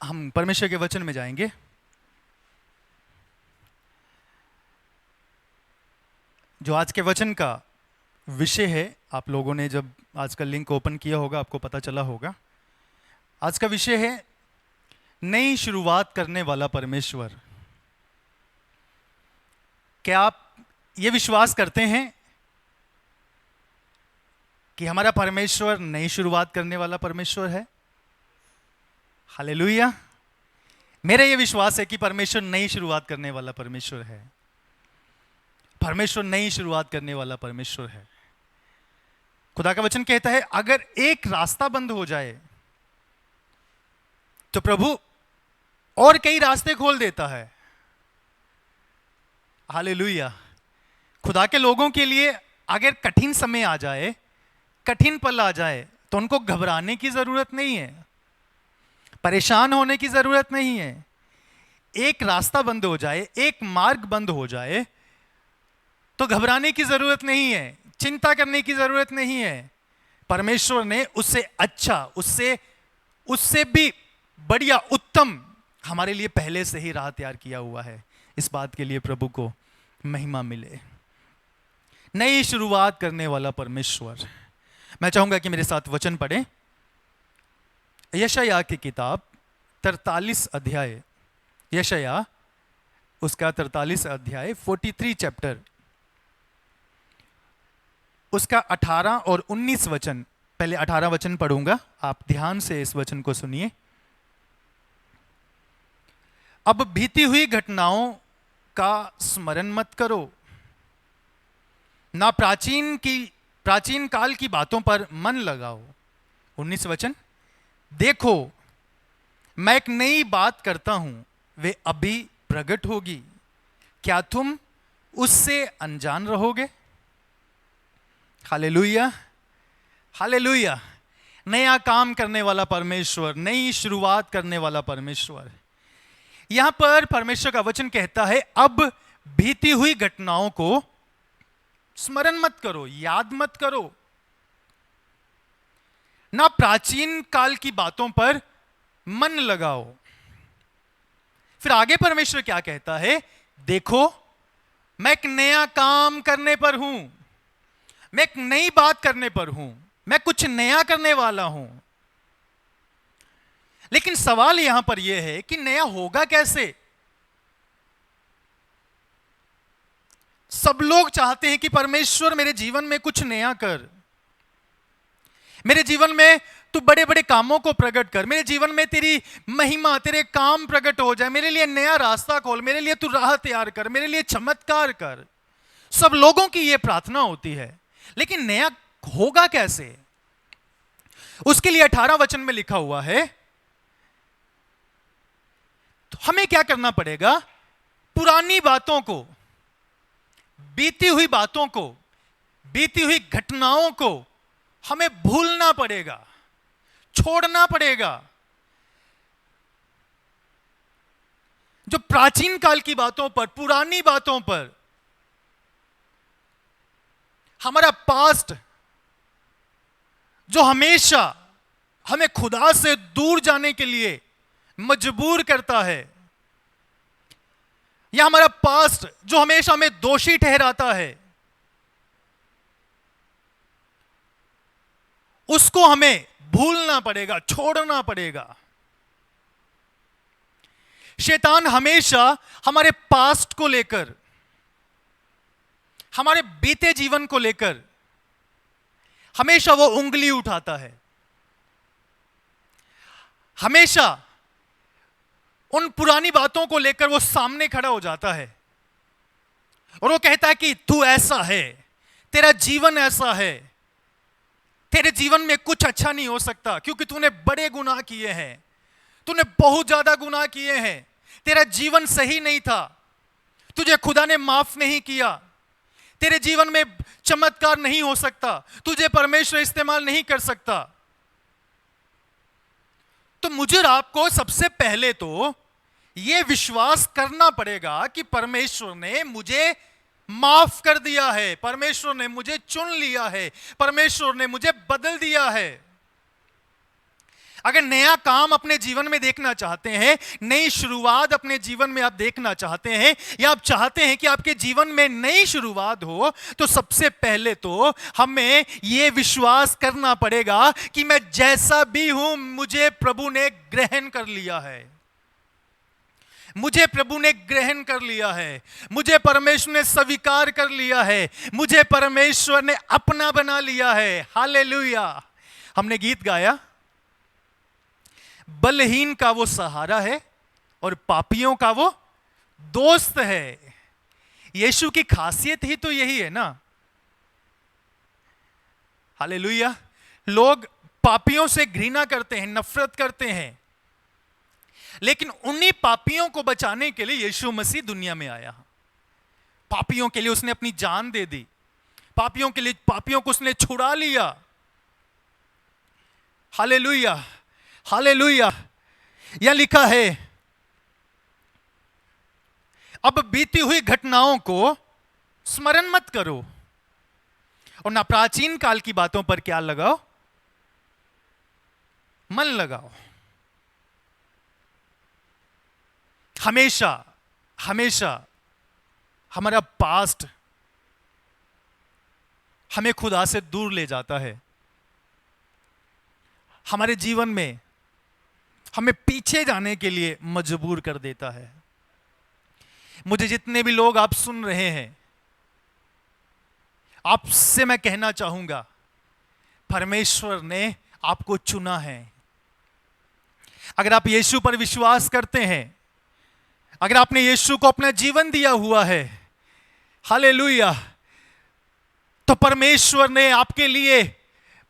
हम परमेश्वर के वचन में जाएंगे। जो आज के वचन का विषय है, आप लोगों ने जब आज का लिंक ओपन किया होगा आपको पता चला होगा। आज का विषय है नई शुरुआत करने वाला परमेश्वर। क्या आप ये विश्वास करते हैं कि हमारा परमेश्वर नई शुरुआत करने वाला परमेश्वर है? हालेलुया। मेरा यह विश्वास है कि परमेश्वर नई शुरुआत करने वाला परमेश्वर है। परमेश्वर नई शुरुआत करने वाला परमेश्वर है। खुदा का वचन कहता है अगर एक रास्ता बंद हो जाए तो प्रभु और कई रास्ते खोल देता है। हालेलुया। खुदा के लोगों के लिए अगर कठिन समय आ जाए, कठिन पल आ जाए, तो उनको घबराने की जरूरत नहीं है, परेशान होने की जरूरत नहीं है। एक रास्ता बंद हो जाए, एक मार्ग बंद हो जाए तो घबराने की जरूरत नहीं है, चिंता करने की जरूरत नहीं है। परमेश्वर ने उससे अच्छा, उससे भी बढ़िया, उत्तम हमारे लिए पहले से ही राह तैयार किया हुआ है। इस बात के लिए प्रभु को महिमा मिले। नई शुरुआत करने वाला परमेश्वर। मैं चाहूंगा कि मेरे साथ वचन पढ़ें। यशायाह की किताब 43 अध्याय, यशायाह उसका 43 अध्याय 43 चैप्टर, उसका 18 और 19 वचन। पहले 18 वचन पढ़ूंगा, आप ध्यान से इस वचन को सुनिए। अब बीती हुई घटनाओं का स्मरण मत करो, ना प्राचीन काल की बातों पर मन लगाओ। 19 वचन, देखो मैं एक नई बात करता हूं, वे अभी प्रकट होगी, क्या तुम उससे अनजान रहोगे? Hallelujah, hallelujah. नया काम करने वाला परमेश्वर, नई शुरुआत करने वाला परमेश्वर। यहां पर परमेश्वर का वचन कहता है अब बीती हुई घटनाओं को स्मरण मत करो, याद मत करो, ना प्राचीन काल की बातों पर मन लगाओ। फिर आगे परमेश्वर क्या कहता है? देखो मैं एक नया काम करने पर हूं, मैं एक नई बात करने पर हूं, मैं कुछ नया करने वाला हूं। लेकिन सवाल यहां पर यह है कि नया होगा कैसे? सब लोग चाहते हैं कि परमेश्वर मेरे जीवन में कुछ नया कर, मेरे जीवन में तू बड़े बड़े कामों को प्रकट कर, मेरे जीवन में तेरी महिमा, तेरे काम प्रकट हो जाए, मेरे लिए नया रास्ता खोल, मेरे लिए तू राह तैयार कर, मेरे लिए चमत्कार कर। सब लोगों की यह प्रार्थना होती है। लेकिन नया होगा कैसे? उसके लिए 18 वचन में लिखा हुआ है तो हमें क्या करना पड़ेगा? पुरानी बातों को, बीती हुई बातों को, बीती हुई घटनाओं को हमें भूलना पड़ेगा, छोड़ना पड़ेगा। जो प्राचीन काल की बातों पर, पुरानी बातों पर, हमारा पास्ट जो हमेशा हमें खुदा से दूर जाने के लिए मजबूर करता है, या हमारा पास्ट जो हमेशा हमें दोषी ठहराता है, उसको हमें भूलना पड़ेगा, छोड़ना पड़ेगा। शैतान हमेशा हमारे पास्ट को लेकर, हमारे बीते जीवन को लेकर हमेशा वो उंगली उठाता है। हमेशा उन पुरानी बातों को लेकर वो सामने खड़ा हो जाता है और वो कहता है कि तू ऐसा है, तेरा जीवन ऐसा है, तेरे जीवन में कुछ अच्छा नहीं हो सकता क्योंकि तूने बड़े गुनाह किए हैं, तूने बहुत ज्यादा गुनाह किए हैं, तेरा जीवन सही नहीं था, तुझे खुदा ने माफ नहीं किया, तेरे जीवन में चमत्कार नहीं हो सकता, तुझे परमेश्वर इस्तेमाल नहीं कर सकता। तो मुझे और आपको सबसे पहले तो यह विश्वास करना पड़ेगा कि परमेश्वर ने मुझे माफ कर दिया है, परमेश्वर ने मुझे चुन लिया है, परमेश्वर ने मुझे बदल दिया है। अगर नया काम अपने जीवन में देखना चाहते हैं, नई शुरुआत अपने जीवन में आप देखना चाहते हैं, या आप चाहते हैं कि आपके जीवन में नई शुरुआत हो, तो सबसे पहले तो हमें यह विश्वास करना पड़ेगा कि मैं जैसा भी हूं मुझे प्रभु ने ग्रहण कर लिया है। मुझे प्रभु ने ग्रहण कर लिया है, मुझे परमेश्वर ने स्वीकार कर लिया है, मुझे परमेश्वर ने अपना बना लिया है। हालेलुया। हमने गीत गाया, बलहीन का वो सहारा है और पापियों का वो दोस्त है। यीशु की खासियत ही तो यही है ना। हालेलुया। लोग पापियों से घृणा करते हैं, नफरत करते हैं, लेकिन उन्हीं पापियों को बचाने के लिए यीशु मसीह दुनिया में आया। पापियों के लिए उसने अपनी जान दे दी, पापियों के लिए, पापियों को उसने छुड़ा लिया। Hallelujah, hallelujah. यह लिखा है, अब बीती हुई घटनाओं को स्मरण मत करो और ना प्राचीन काल की बातों पर क्या लगाओ, मन लगाओ। हमेशा हमेशा हमारा पास्ट हमें खुदा से दूर ले जाता है, हमारे जीवन में हमें पीछे जाने के लिए मजबूर कर देता है। मुझे जितने भी लोग आप सुन रहे हैं, आपसे मैं कहना चाहूंगा, परमेश्वर ने आपको चुना है। अगर आप यीशु पर विश्वास करते हैं, अगर आपने यीशु को अपना जीवन दिया हुआ है, हालेलुया, तो परमेश्वर ने आपके लिए,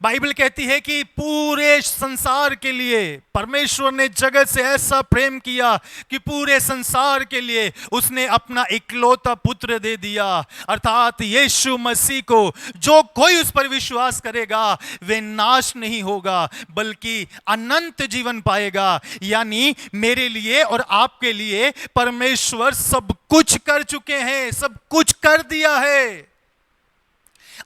बाइबल कहती है कि पूरे संसार के लिए परमेश्वर ने जगत से ऐसा प्रेम किया कि पूरे संसार के लिए उसने अपना इकलौता पुत्र दे दिया, अर्थात यीशु मसीह को। जो कोई उस पर विश्वास करेगा वे नाश नहीं होगा बल्कि अनंत जीवन पाएगा। यानी मेरे लिए और आपके लिए परमेश्वर सब कुछ कर चुके हैं, सब कुछ कर दिया है।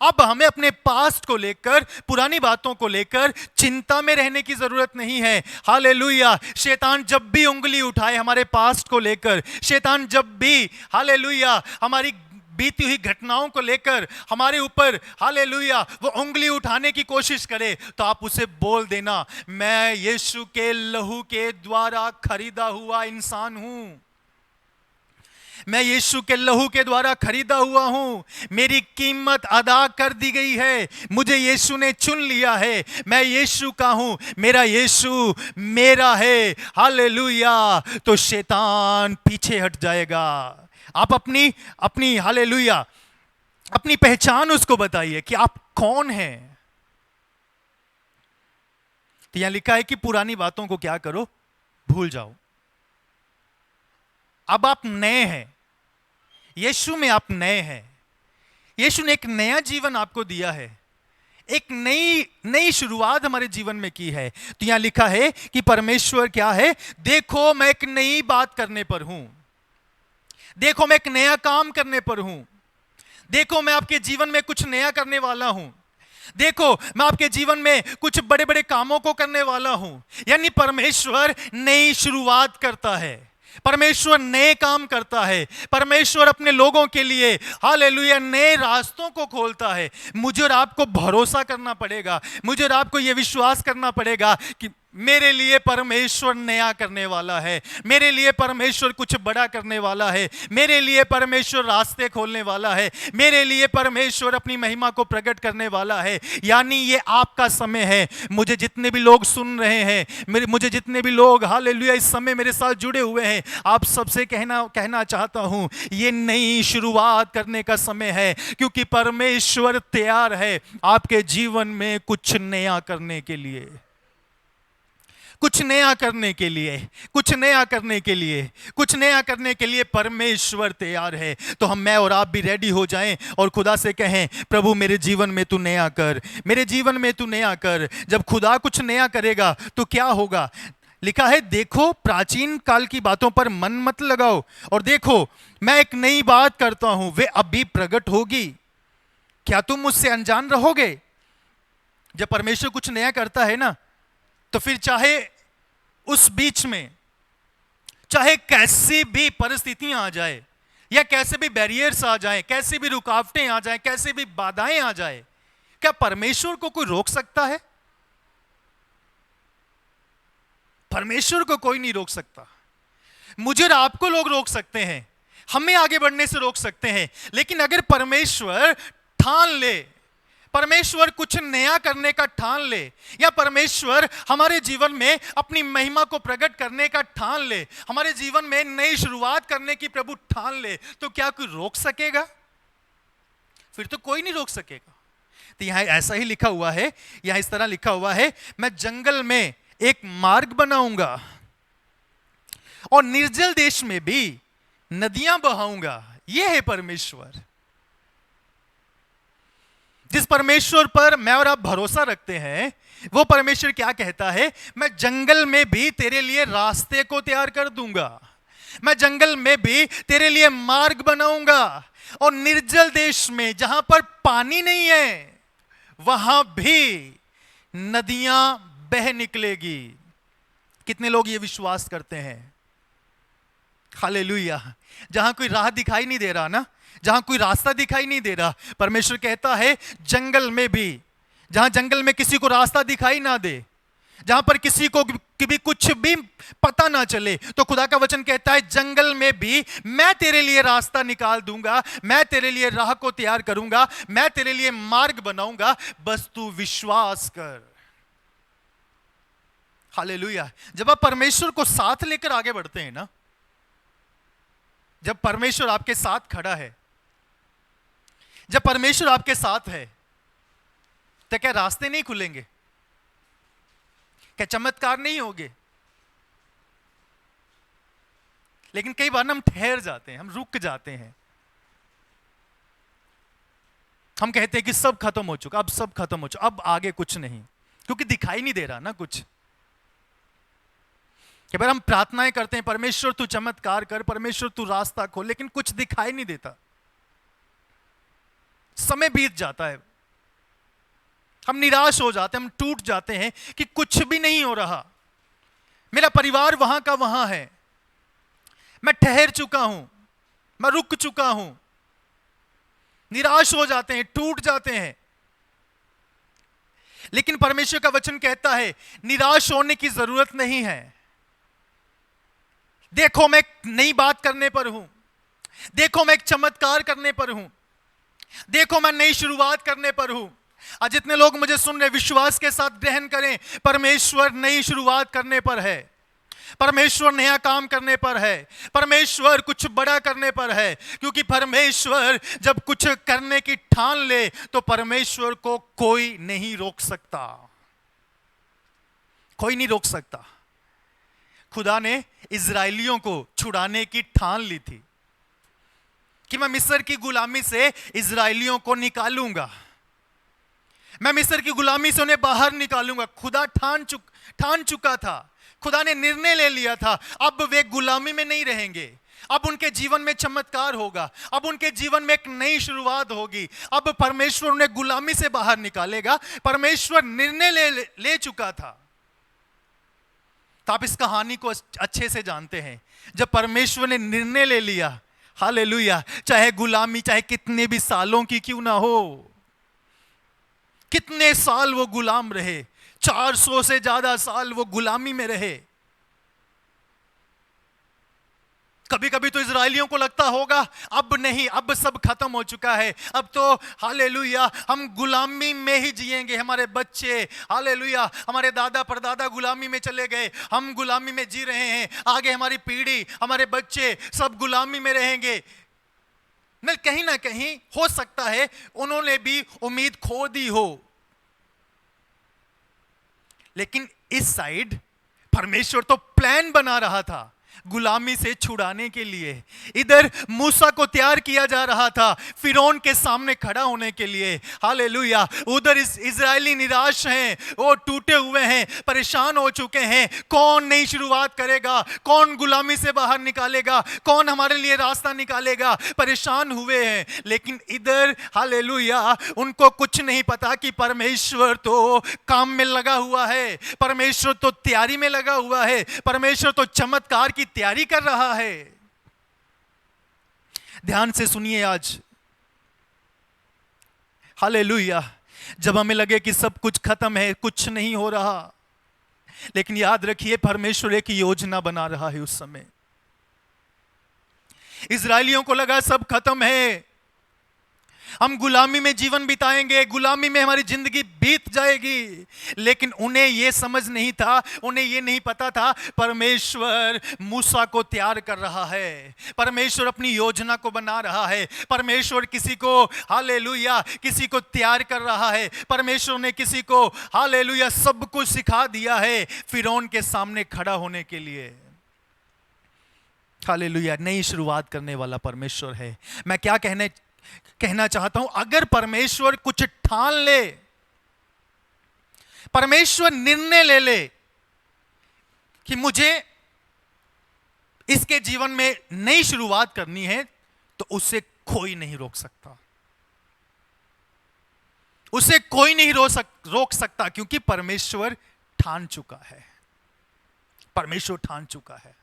अब हमें अपने पास्ट को लेकर, पुरानी बातों को लेकर चिंता में रहने की जरूरत नहीं है। हालेलुया। शैतान जब भी उंगली उठाए हमारे पास्ट को लेकर, शैतान जब भी, हालेलुया, हमारी बीती हुई घटनाओं को लेकर हमारे ऊपर, हालेलुया, वो उंगली उठाने की कोशिश करे, तो आप उसे बोल देना, मैं यीशु के लहू के द्वारा खरीदा हुआ इंसान हूं, मैं यीशु के लहू के द्वारा खरीदा हुआ हूं, मेरी कीमत अदा कर दी गई है, मुझे यीशु ने चुन लिया है, मैं यीशु का हूं, मेरा यीशु मेरा है। हालेलुया। तो शैतान पीछे हट जाएगा। आप अपनी अपनी हालेलुया, अपनी पहचान उसको बताइए कि आप कौन हैं। तो यहां लिखा है कि पुरानी बातों को क्या करो, भूल जाओ। अब आप नए हैं, यीशु में आप नए हैं। यीशु ने एक नया जीवन आपको दिया है, एक नई शुरुआत हमारे जीवन में की है। तो यहां लिखा है कि परमेश्वर क्या है, देखो मैं एक नई बात करने पर हूं, देखो मैं एक नया काम करने पर हूं, देखो मैं आपके जीवन में कुछ नया करने वाला हूं, देखो मैं आपके जीवन में कुछ बड़े बड़े कामों को करने वाला हूं। यानी परमेश्वर नई शुरुआत करता है, परमेश्वर नए काम करता है, परमेश्वर अपने लोगों के लिए, हालेलुया, नए रास्तों को खोलता है। मुझे और आपको भरोसा करना पड़ेगा, मुझे और आपको यह विश्वास करना पड़ेगा कि मेरे लिए परमेश्वर नया करने वाला है, मेरे लिए परमेश्वर कुछ बड़ा करने वाला है, मेरे लिए परमेश्वर रास्ते खोलने वाला है, मेरे लिए परमेश्वर अपनी महिमा को प्रकट करने वाला है। यानी ये आपका समय है। मुझे जितने भी लोग सुन रहे हैं, मुझे जितने भी लोग हालेलुया इस समय मेरे साथ जुड़े हुए हैं, आप सबसे कहना चाहता हूं, ये नई शुरुआत करने का समय है, क्योंकि परमेश्वर तैयार है आपके जीवन में कुछ नया करने के लिए, कुछ नया करने के लिए, कुछ नया करने के लिए, कुछ नया करने के लिए परमेश्वर तैयार है। तो मैं और आप भी रेडी हो जाएं और खुदा से कहें, प्रभु मेरे जीवन में तू नया कर, मेरे जीवन में तू नया कर। जब खुदा कुछ नया करेगा तो क्या होगा, लिखा है, देखो प्राचीन काल की बातों पर मन मत लगाओ, और देखो मैं एक नई बात करता हूं, वे अभी प्रकट होगी, क्या तुम मुझसे अनजान रहोगे? जब परमेश्वर कुछ नया करता है ना, तो फिर चाहे उस बीच में चाहे कैसी भी परिस्थितियां आ जाए, या कैसे भी बैरियर्स आ जाएं, कैसी भी रुकावटें आ जाएं, कैसी भी बाधाएं आ जाए, क्या परमेश्वर को कोई रोक सकता है? परमेश्वर को कोई नहीं रोक सकता। मुझे और आपको लोग रोक सकते हैं, हमें आगे बढ़ने से रोक सकते हैं, लेकिन अगर परमेश्वर ठान ले, परमेश्वर कुछ नया करने का ठान ले, या परमेश्वर हमारे जीवन में अपनी महिमा को प्रकट करने का ठान ले, हमारे जीवन में नई शुरुआत करने की प्रभु ठान ले, तो क्या कोई रोक सकेगा? फिर तो कोई नहीं रोक सकेगा। तो यहां ऐसा ही लिखा हुआ है, यहां इस तरह लिखा हुआ है, मैं जंगल में एक मार्ग बनाऊंगा और निर्जल देश में भी नदियां बहाऊंगा। यह है परमेश्वर। जिस परमेश्वर पर मैं और आप भरोसा रखते हैं, वो परमेश्वर क्या कहता है? मैं जंगल में भी तेरे लिए रास्ते को तैयार कर दूंगा, मैं जंगल में भी तेरे लिए मार्ग बनाऊंगा, और निर्जल देश में जहां पर पानी नहीं है, वहां भी नदियां बह निकलेगी। कितने लोग ये विश्वास करते हैं? हालेलुया। जहां कोई राह दिखाई नहीं दे रहा ना, जहां कोई रास्ता दिखाई नहीं दे रहा, परमेश्वर कहता है जंगल में भी, जहां जंगल में किसी को रास्ता दिखाई ना दे, जहां पर किसी को भी कुछ भी पता ना चले, तो खुदा का वचन कहता है जंगल में भी मैं तेरे लिए रास्ता निकाल दूंगा, मैं तेरे लिए राह को तैयार करूंगा, मैं तेरे लिए मार्ग बनाऊंगा, बस तू विश्वास कर। हालेलुया। जब आप परमेश्वर को साथ लेकर आगे बढ़ते हैं ना, जब परमेश्वर आपके साथ खड़ा है, जब परमेश्वर आपके साथ है, तो क्या रास्ते नहीं खुलेंगे? क्या चमत्कार नहीं होंगे? लेकिन कई बार हम ठहर जाते हैं, हम रुक जाते हैं, हम कहते हैं कि सब खत्म हो चुका, अब सब खत्म हो चुका, अब आगे कुछ नहीं, क्योंकि दिखाई नहीं दे रहा ना कुछ। कि बार हम प्रार्थनाएं करते हैं, परमेश्वर तू चमत्कार कर, परमेश्वर तू रास्ता खोल, लेकिन कुछ दिखाई नहीं देता। समय बीत जाता है, हम निराश हो जाते हैं, हम टूट जाते हैं कि कुछ भी नहीं हो रहा, मेरा परिवार वहां का वहां है, मैं ठहर चुका हूं, मैं रुक चुका हूं। निराश हो जाते हैं, टूट जाते हैं। लेकिन परमेश्वर का वचन कहता है निराश होने की जरूरत नहीं है। देखो मैं एक नई बात करने पर हूं, देखो मैं एक चमत्कार करने पर हूं, देखो मैं नई शुरुआत करने पर हूं। आज जितने लोग मुझे सुन रहे, विश्वास के साथ ग्रहण करें, परमेश्वर नई शुरुआत करने पर है, परमेश्वर नया काम करने पर है, परमेश्वर कुछ बड़ा करने पर है। क्योंकि परमेश्वर जब कुछ करने की ठान ले, तो परमेश्वर को कोई नहीं रोक सकता, कोई नहीं रोक सकता। खुदा ने इजरायलियों को छुड़ाने की ठान ली थी कि मैं मिस्र की गुलामी से इजरायलियों को निकालूंगा, मैं मिस्र की गुलामी से उन्हें बाहर निकालूंगा। खुदा ठान चुका था, खुदा ने निर्णय ले लिया था, अब वे गुलामी में नहीं रहेंगे, अब उनके जीवन में चमत्कार होगा, अब उनके जीवन में एक नई शुरुआत होगी, अब परमेश्वर उन्हें गुलामी से बाहर निकालेगा। परमेश्वर निर्णय ले चुका था। तो आप इस कहानी को अच्छे से जानते हैं, जब परमेश्वर ने निर्णय ले लिया, हालेलुया, चाहे गुलामी चाहे कितने भी सालों की क्यों ना हो, कितने साल वो गुलाम रहे, 400 से ज्यादा साल वो गुलामी में रहे। कभी कभी तो इजरायलियों को लगता होगा अब नहीं, अब सब खत्म हो चुका है, अब तो हालेलुया हम गुलामी में ही जिएंगे, हमारे बच्चे हालेलुया, हमारे दादा परदादा गुलामी में चले गए, हम गुलामी में जी रहे हैं, आगे हमारी पीढ़ी, हमारे बच्चे सब गुलामी में रहेंगे। नहीं, कहीं ना कहीं हो सकता है उन्होंने भी उम्मीद खो दी हो। लेकिन इस साइड परमेश्वर तो प्लान बना रहा था, गुलामी से छुड़ाने के लिए। इधर मूसा को तैयार किया जा रहा था फिरौन के सामने खड़ा होने के लिए। हालेलुया। उधर इजरायली निराश हैं, वो टूटे हुए हैं, परेशान हो चुके हैं। कौन नई शुरुआत करेगा, कौन गुलामी से बाहर निकालेगा, कौन हमारे लिए रास्ता निकालेगा, परेशान हुए हैं। लेकिन इधर हालेलुया उनको कुछ नहीं पता कि परमेश्वर तो काम में लगा हुआ है, परमेश्वर तो तैयारी में लगा हुआ है, परमेश्वर तो चमत्कार की तैयारी कर रहा है। ध्यान से सुनिए आज, हालेलुया। जब हमें लगे कि सब कुछ खत्म है, कुछ नहीं हो रहा, लेकिन याद रखिए परमेश्वर एक योजना बना रहा है। उस समय इजरायलियों को लगा सब खत्म है, हम गुलामी में जीवन बिताएंगे, गुलामी में हमारी जिंदगी बीत जाएगी। लेकिन उन्हें यह समझ नहीं था, उन्हें यह नहीं पता था परमेश्वर मूसा को तैयार कर रहा है, परमेश्वर अपनी योजना को बना रहा है, परमेश्वर किसी को हालेलुया किसी को तैयार कर रहा है। परमेश्वर ने किसी को हालेलुया सब कुछ सिखा दिया है फिरौन के सामने खड़ा होने के लिए। हालेलुया, नई शुरुआत करने वाला परमेश्वर है। मैं क्या कहना चाहता हूं, अगर परमेश्वर कुछ ठान ले, परमेश्वर निर्णय ले ले कि मुझे इसके जीवन में नई शुरुआत करनी है, तो उसे कोई नहीं रोक सकता, उसे कोई नहीं रोक सकता, क्योंकि परमेश्वर ठान चुका है, परमेश्वर ठान चुका है।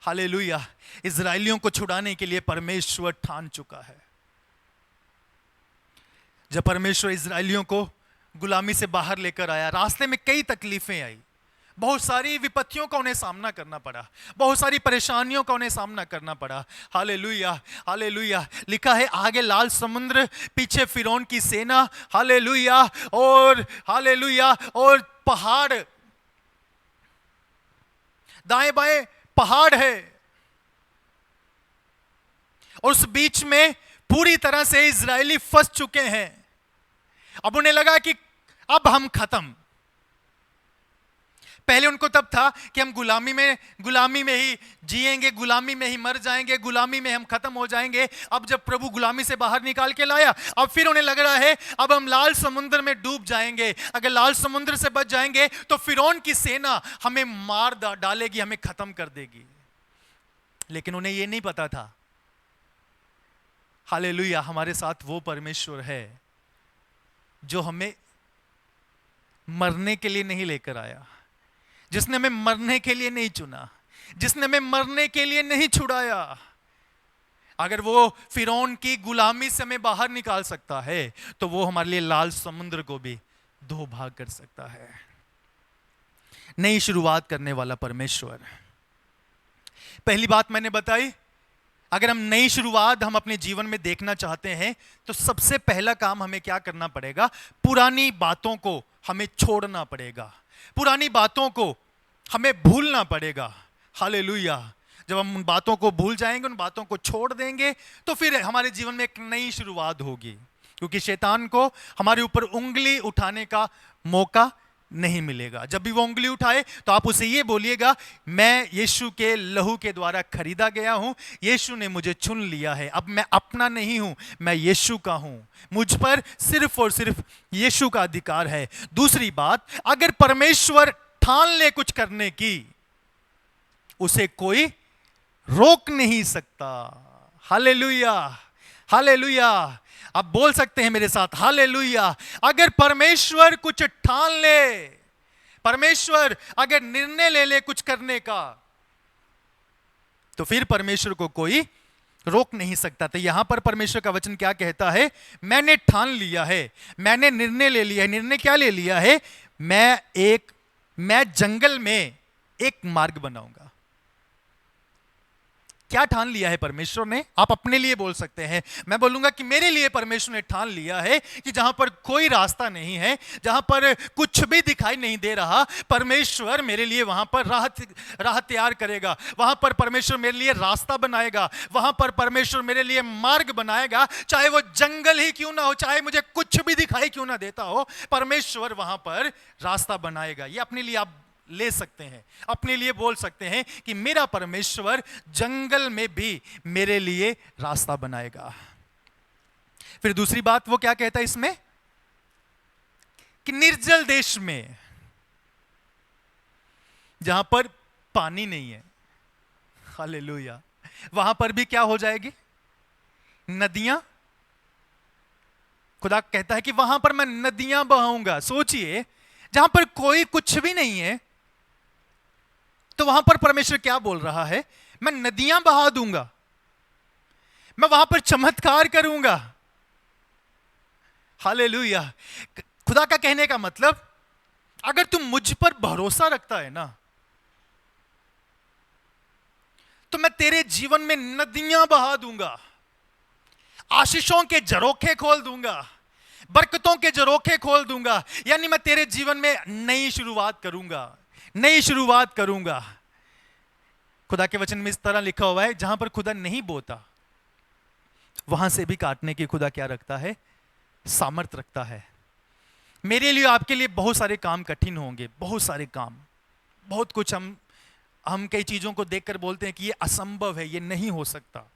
हालेलुया। इजरायलियों को छुड़ाने के लिए परमेश्वर ठान चुका है। जब परमेश्वर इजरायलियों को गुलामी से बाहर लेकर आया, रास्ते में कई तकलीफें आई, बहुत सारी विपत्तियों का उन्हें सामना करना पड़ा, बहुत सारी परेशानियों का उन्हें सामना करना पड़ा। Hallelujah, hallelujah. लिखा है आगे लाल समुद्र, पीछे फिरौन की सेना, हालेलुया, और हालेलुया, और पहाड़, दाएं बाएं पहाड़ है, और उस बीच में पूरी तरह से इजरायली फंस चुके हैं। अब उन्हें लगा कि अब हम खत्म। पहले उनको तब था कि हम गुलामी में ही जिएंगे, गुलामी में ही मर जाएंगे, गुलामी में हम खत्म हो जाएंगे। अब जब प्रभु गुलामी से बाहर निकाल के लाया, अब फिर उन्हें लग रहा है अब हम लाल समुद्र में डूब जाएंगे। अगर लाल समुद्र से बच जाएंगे तो फिरौन की सेना हमें मार डालेगी, हमें खत्म कर देगी। लेकिन उन्हें यह नहीं पता था, हालेलुया, हमारे साथ वो परमेश्वर है जो हमें मरने के लिए नहीं लेकर आया, जिसने हमें मरने के लिए नहीं चुना, जिसने हमें मरने के लिए नहीं छुड़ाया। अगर वो फिरौन की गुलामी से हमें बाहर निकाल सकता है, तो वो हमारे लिए लाल समुद्र को भी दो भाग कर सकता है। नई शुरुआत करने वाला परमेश्वर। पहली बात मैंने बताई, अगर हम नई शुरुआत हम अपने जीवन में देखना चाहते हैं, तो सबसे पहला काम हमें क्या करना पड़ेगा? पुरानी बातों को हमें छोड़ना पड़ेगा, पुरानी बातों को हमें भूलना पड़ेगा। हालेलुया। जब हम उन बातों को भूल जाएंगे, उन बातों को छोड़ देंगे, तो फिर हमारे जीवन में एक नई शुरुआत होगी, क्योंकि शैतान को हमारे ऊपर उंगली उठाने का मौका नहीं मिलेगा। जब भी वो उंगली उठाए तो आप उसे ये बोलिएगा, मैं यीशु के लहू के द्वारा खरीदा गया हूं, यीशु ने मुझे चुन लिया है, अब मैं अपना नहीं हूं, मैं यीशु का हूं, मुझ पर सिर्फ और सिर्फ यीशु का अधिकार है। दूसरी बात, अगर परमेश्वर ठान ले कुछ करने की, उसे कोई रोक नहीं सकता। Hallelujah, hallelujah. आप बोल सकते हैं मेरे साथ, हालेलुया। अगर परमेश्वर कुछ ठान ले, परमेश्वर अगर निर्णय ले ले कुछ करने का, तो फिर परमेश्वर को कोई रोक नहीं सकता। तो यहां पर परमेश्वर का वचन क्या कहता है? मैंने ठान लिया है, मैंने निर्णय ले लिया है। निर्णय क्या ले लिया है? मैं जंगल में एक मार्ग बनाऊंगा। क्या ठान लिया है परमेश्वर ने? आप अपने लिए बोल सकते हैं, मैं बोलूंगा कि मेरे लिए परमेश्वर ने ठान लिया है कि जहां पर कोई रास्ता नहीं है, जहां पर कुछ भी दिखाई नहीं दे रहा, परमेश्वर मेरे लिए वहां पर राह तैयार करेगा, वहां पर परमेश्वर मेरे लिए रास्ता बनाएगा, वहां पर परमेश्वर मेरे लिए मार्ग बनाएगा। चाहे वो जंगल ही क्यों ना हो, चाहे मुझे कुछ भी दिखाई क्यों ना देता हो, परमेश्वर वहां पर रास्ता बनाएगा। ये अपने लिए आप ले सकते हैं, अपने लिए बोल सकते हैं कि मेरा परमेश्वर जंगल में भी मेरे लिए रास्ता बनाएगा। फिर दूसरी बात वो क्या कहता है इसमें, कि निर्जल देश में जहां पर पानी नहीं है, हालेलुया, वहां पर भी क्या हो जाएगी, नदियां। खुदा कहता है कि वहां पर मैं नदियां बहाऊंगा। सोचिए, जहां पर कोई कुछ भी नहीं है, तो वहां पर परमेश्वर क्या बोल रहा है, मैं नदियां बहा दूंगा, मैं वहां पर चमत्कार करूंगा। हालेलुया। खुदा का कहने का मतलब, अगर तुम मुझ पर भरोसा रखता है ना, तो मैं तेरे जीवन में नदियां बहा दूंगा, आशीषों के झरोखे खोल दूंगा, बरकतों के झरोखे खोल दूंगा। यानी मैं तेरे जीवन में नई शुरुआत करूंगा, नई शुरुआत करूंगा। खुदा के वचन में इस तरह लिखा हुआ है, जहां पर खुदा नहीं बोता वहां से भी काटने की खुदा क्या रखता है, सामर्थ रखता है। मेरे लिए, आपके लिए बहुत सारे काम कठिन होंगे, बहुत सारे काम, बहुत कुछ हम कई चीजों को देखकर बोलते हैं कि ये असंभव है, ये नहीं हो सकता।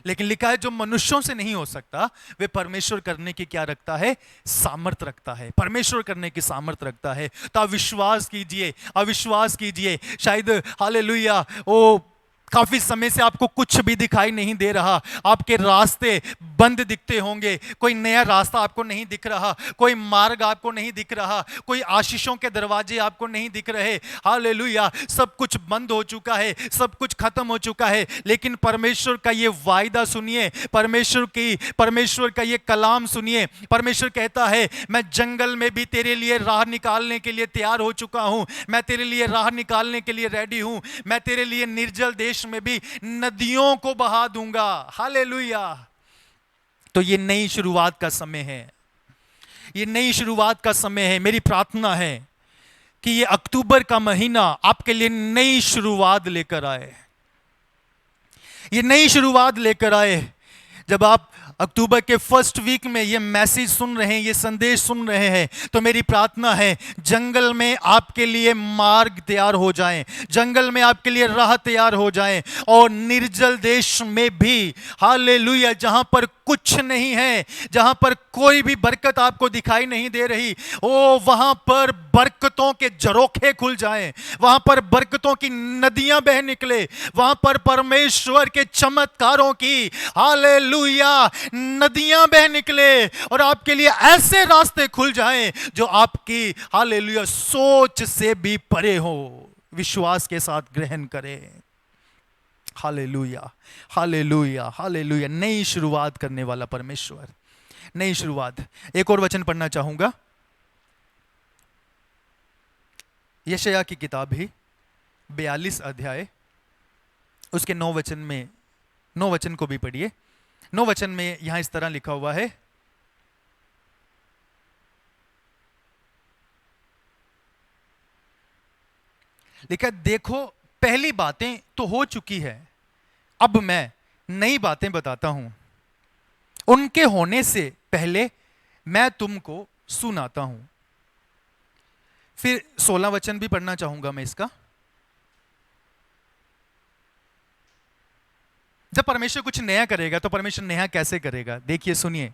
लेकिन लिखा है, जो मनुष्यों से नहीं हो सकता वे परमेश्वर करने की क्या रखता है, सामर्थ रखता है। परमेश्वर करने की सामर्थ रखता है। तो अविश्वास कीजिए, अविश्वास कीजिए। शायद हालेलुया, ओ काफी समय से आपको कुछ भी दिखाई नहीं दे रहा, आपके रास्ते बंद दिखते होंगे, कोई नया रास्ता आपको नहीं दिख रहा, कोई मार्ग आपको नहीं दिख रहा, कोई आशीषों के दरवाजे आपको नहीं दिख रहे। हालेलुया, सब कुछ बंद हो चुका है, सब कुछ खत्म हो चुका है। लेकिन परमेश्वर का ये वायदा सुनिए, परमेश्वर का ये कलाम सुनिए। परमेश्वर कहता है, मैं जंगल में भी तेरे लिए राह निकालने के लिए तैयार हो चुका हूं, मैं तेरे लिए राह निकालने के लिए रेडी हूं, मैं तेरे लिए निर्जल देश में भी नदियों को बहा दूंगा। हालेलुया। तो ये नई शुरुआत का समय है, ये नई शुरुआत का समय है। मेरी प्रार्थना है कि ये अक्टूबर का महीना आपके लिए नई शुरुआत लेकर आए, ये नई शुरुआत लेकर आए। जब आप अक्टूबर के फर्स्ट वीक में ये मैसेज सुन रहे हैं, ये संदेश सुन रहे हैं, तो मेरी प्रार्थना है जंगल में आपके लिए मार्ग तैयार हो जाएं, जंगल में आपके लिए राह तैयार हो जाएं, और निर्जल देश में भी, हालेलुया, जहां पर कुछ नहीं है, जहां पर कोई भी बरकत आपको दिखाई नहीं दे रही, ओ वहां पर बरकतों के झरोखे खुल जाएं, वहां पर बरकतों की नदियां बह निकले, वहां पर परमेश्वर के चमत्कारों की, हालेलुया, नदियां बह निकले, और आपके लिए ऐसे रास्ते खुल जाएं जो आपकी, हालेलुया, सोच से भी परे हो। विश्वास के साथ ग्रहण करें। Hallelujah, hallelujah, hallelujah. नई शुरुआत करने वाला परमेश्वर, नई शुरुआत। एक और वचन पढ़ना चाहूंगा, यशायाह की किताब ही 42 अध्याय, उसके 9 वचन में, 9 वचन को भी पढ़िए। 9 वचन में यहां इस तरह लिखा हुआ है, लिखा, देखो पहली बातें तो हो चुकी है, अब मैं नई बातें बताता हूं, उनके होने से पहले मैं तुमको सुनाता हूं। फिर 16 वचन भी पढ़ना चाहूंगा मैं इसका। जब परमेश्वर कुछ नया करेगा तो परमेश्वर नया कैसे करेगा, देखिए, सुनिए।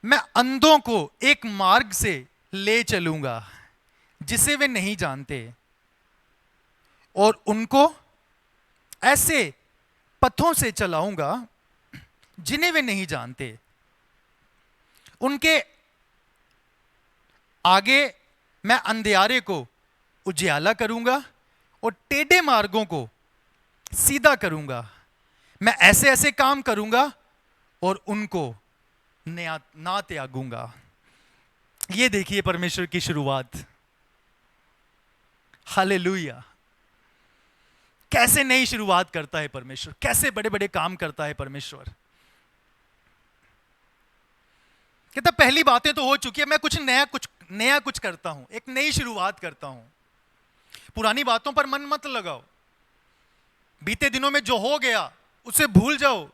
मैं अंधों को एक मार्ग से ले चलूंगा जिसे वे नहीं जानते, और उनको ऐसे पथों से चलाऊंगा जिन्हें वे नहीं जानते। उनके आगे मैं अंधियारे को उजियाला करूंगा और टेढ़े मार्गों को सीधा करूंगा। मैं ऐसे ऐसे काम करूंगा और उनको ना त्यागूंगा। ये देखिए परमेश्वर की शुरुआत। हालेलुया। कैसे नई शुरुआत करता है परमेश्वर, कैसे बड़े बड़े काम करता है परमेश्वर। कहता पहली बातें तो हो चुकी है, मैं कुछ नया कुछ करता हूं, एक नई शुरुआत करता हूं। पुरानी बातों पर मन मत लगाओ, बीते दिनों में जो हो गया उसे भूल जाओ।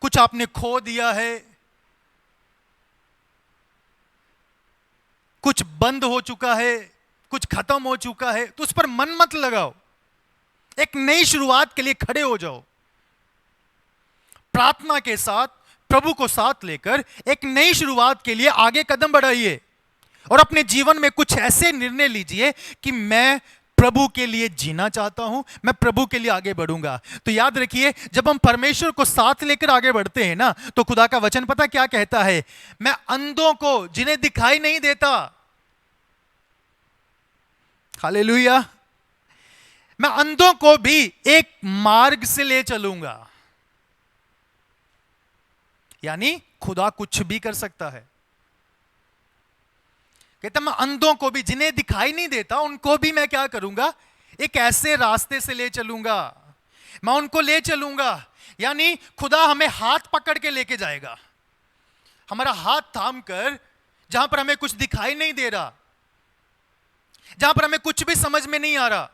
कुछ आपने खो दिया है, कुछ बंद हो चुका है, कुछ खत्म हो चुका है, तो उस पर मन मत लगाओ। एक नई शुरुआत के लिए खड़े हो जाओ। प्रार्थना के साथ, प्रभु को साथ लेकर एक नई शुरुआत के लिए आगे कदम बढ़ाइए और अपने जीवन में कुछ ऐसे निर्णय लीजिए कि मैं प्रभु के लिए जीना चाहता हूं, मैं प्रभु के लिए आगे बढ़ूंगा। तो याद रखिए, जब हम परमेश्वर को साथ लेकर आगे बढ़ते हैं ना, तो खुदा का वचन पता क्या कहता है? मैं अंधों को जिन्हें दिखाई नहीं देता, हालेलुया, मैं अंधों को भी एक मार्ग से ले चलूंगा। यानी खुदा कुछ भी कर सकता है। कहता मैं अंधों को भी, जिन्हें दिखाई नहीं देता, उनको भी मैं क्या करूंगा? एक ऐसे रास्ते से ले चलूंगा, मैं उनको ले चलूंगा। यानी खुदा हमें हाथ पकड़ के लेके जाएगा, हमारा हाथ थाम कर, जहां पर हमें कुछ दिखाई नहीं दे रहा, जहां पर हमें कुछ भी समझ में नहीं आ रहा,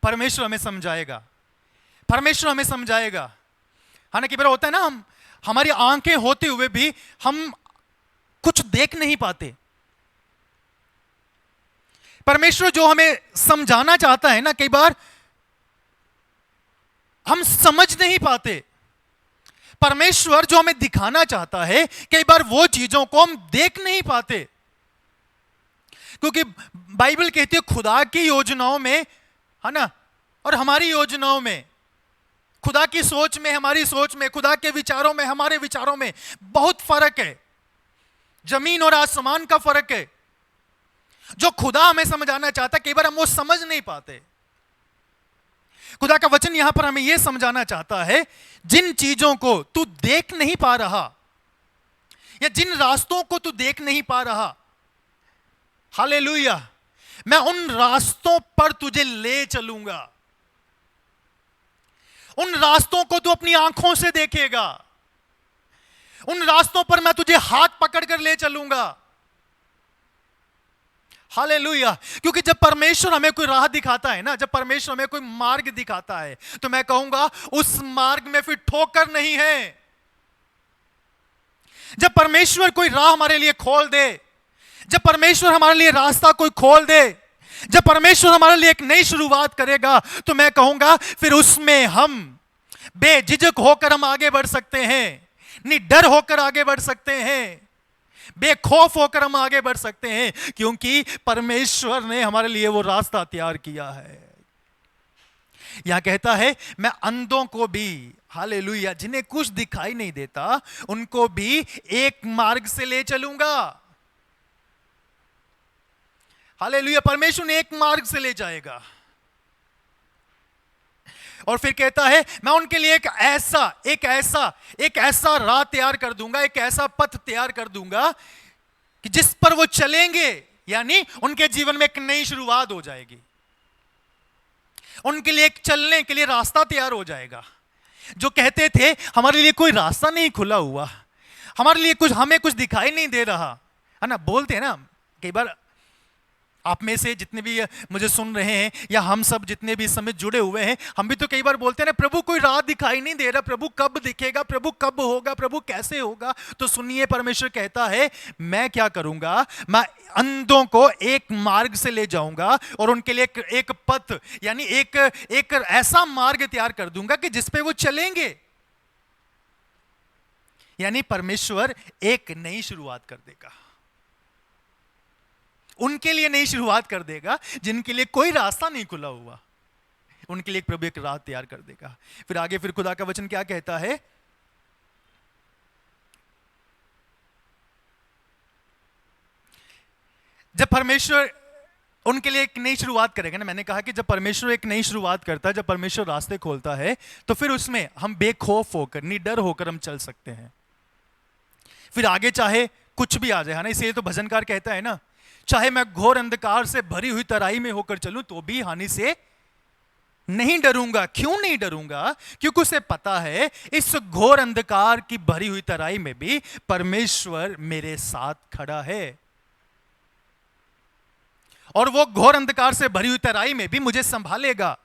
परमेश्वर हमें समझाएगा, परमेश्वर हमें समझाएगा। हालांकि बार होता है ना, हमारी आंखें होते हुए भी हम कुछ देख नहीं पाते। परमेश्वर जो हमें समझाना चाहता है ना, कई बार हम समझ नहीं पाते। परमेश्वर जो हमें दिखाना चाहता है, कई बार वो चीजों को हम देख नहीं पाते, क्योंकि बाइबल कहती है खुदा की योजनाओं में, है ना, और हमारी योजनाओं में, खुदा की सोच में हमारी सोच में, खुदा के विचारों में हमारे विचारों में बहुत फर्क है। जमीन और आसमान का फर्क है। जो खुदा हमें समझाना चाहता है, कई बार हम वो समझ नहीं पाते। खुदा का वचन यहां पर हमें यह समझाना चाहता है, जिन चीजों को तू देख नहीं पा रहा, या जिन रास्तों को तू देख नहीं पा रहा, हालेलुया, मैं उन रास्तों पर तुझे ले चलूंगा। उन रास्तों को तू अपनी आंखों से देखेगा, उन रास्तों पर मैं तुझे हाथ पकड़ कर ले चलूंगा। हालेलुया। क्योंकि जब परमेश्वर हमें कोई राह दिखाता है ना, जब परमेश्वर हमें कोई मार्ग दिखाता है, तो मैं कहूंगा उस मार्ग में फिर ठोकर नहीं है। जब परमेश्वर कोई राह हमारे लिए खोल दे, जब परमेश्वर हमारे लिए रास्ता कोई खोल दे, जब परमेश्वर हमारे लिए एक नई शुरुआत करेगा, तो मैं कहूंगा फिर उसमें हम बेझिझक होकर हम आगे बढ़ सकते हैं, निडर होकर आगे बढ़ सकते हैं, बेखौफ होकर हम आगे बढ़ सकते हैं, क्योंकि परमेश्वर ने हमारे लिए वो रास्ता तैयार किया है। यहां कहता है मैं अंधों को भी, हालेलुया, जिन्हें कुछ दिखाई नहीं देता, उनको भी एक मार्ग से ले चलूंगा। हालेलुया, परमेश्वर ने एक मार्ग से ले जाएगा। और फिर कहता है मैं उनके लिए एक ऐसा राह तैयार कर दूंगा, एक ऐसा पथ तैयार कर दूंगा कि जिस पर वो चलेंगे, यानी उनके जीवन में एक नई शुरुआत हो जाएगी। उनके लिए एक चलने के लिए रास्ता तैयार हो जाएगा। जो कहते थे हमारे लिए कोई रास्ता नहीं खुला हुआ, हमारे लिए कुछ, हमें कुछ दिखाई नहीं दे रहा, है ना, बोलते हैं ना कई बार। आप में से जितने भी मुझे सुन रहे हैं, या हम सब जितने भी इस समय जुड़े हुए हैं, हम भी तो कई बार बोलते हैं ना, प्रभु कोई राह दिखाई नहीं दे रहा, प्रभु कब दिखेगा, प्रभु कब होगा, प्रभु कैसे होगा। तो सुनिए, परमेश्वर कहता है मैं क्या करूंगा, मैं अंधों को एक मार्ग से ले जाऊंगा और उनके लिए एक पथ, यानी एक ऐसा मार्ग तैयार कर दूंगा कि जिसपे वो चलेंगे। यानी परमेश्वर एक नई शुरुआत कर देगा, उनके लिए नई शुरुआत कर देगा जिनके लिए कोई रास्ता नहीं खुला हुआ, उनके लिए प्रभु एक राह तैयार कर देगा। फिर आगे फिर खुदा का वचन क्या कहता है, जब परमेश्वर उनके लिए एक नई शुरुआत करेगा ना, मैंने कहा कि जब परमेश्वर एक नई शुरुआत करता है, जब परमेश्वर रास्ते खोलता है, तो फिर उसमें हम बेखौफ होकर, निडर होकर हम चल सकते हैं। फिर आगे चाहे कुछ भी आ जाए, है ना, इसलिए तो भजनकार कहता है ना, चाहे मैं घोर अंधकार से भरी हुई तराई में होकर चलूं तो भी हानि से नहीं डरूंगा। क्यों नहीं डरूंगा? क्योंकि उसे पता है इस घोर अंधकार की भरी हुई तराई में भी परमेश्वर मेरे साथ खड़ा है, और वो घोर अंधकार से भरी हुई तराई में भी मुझे संभालेगा,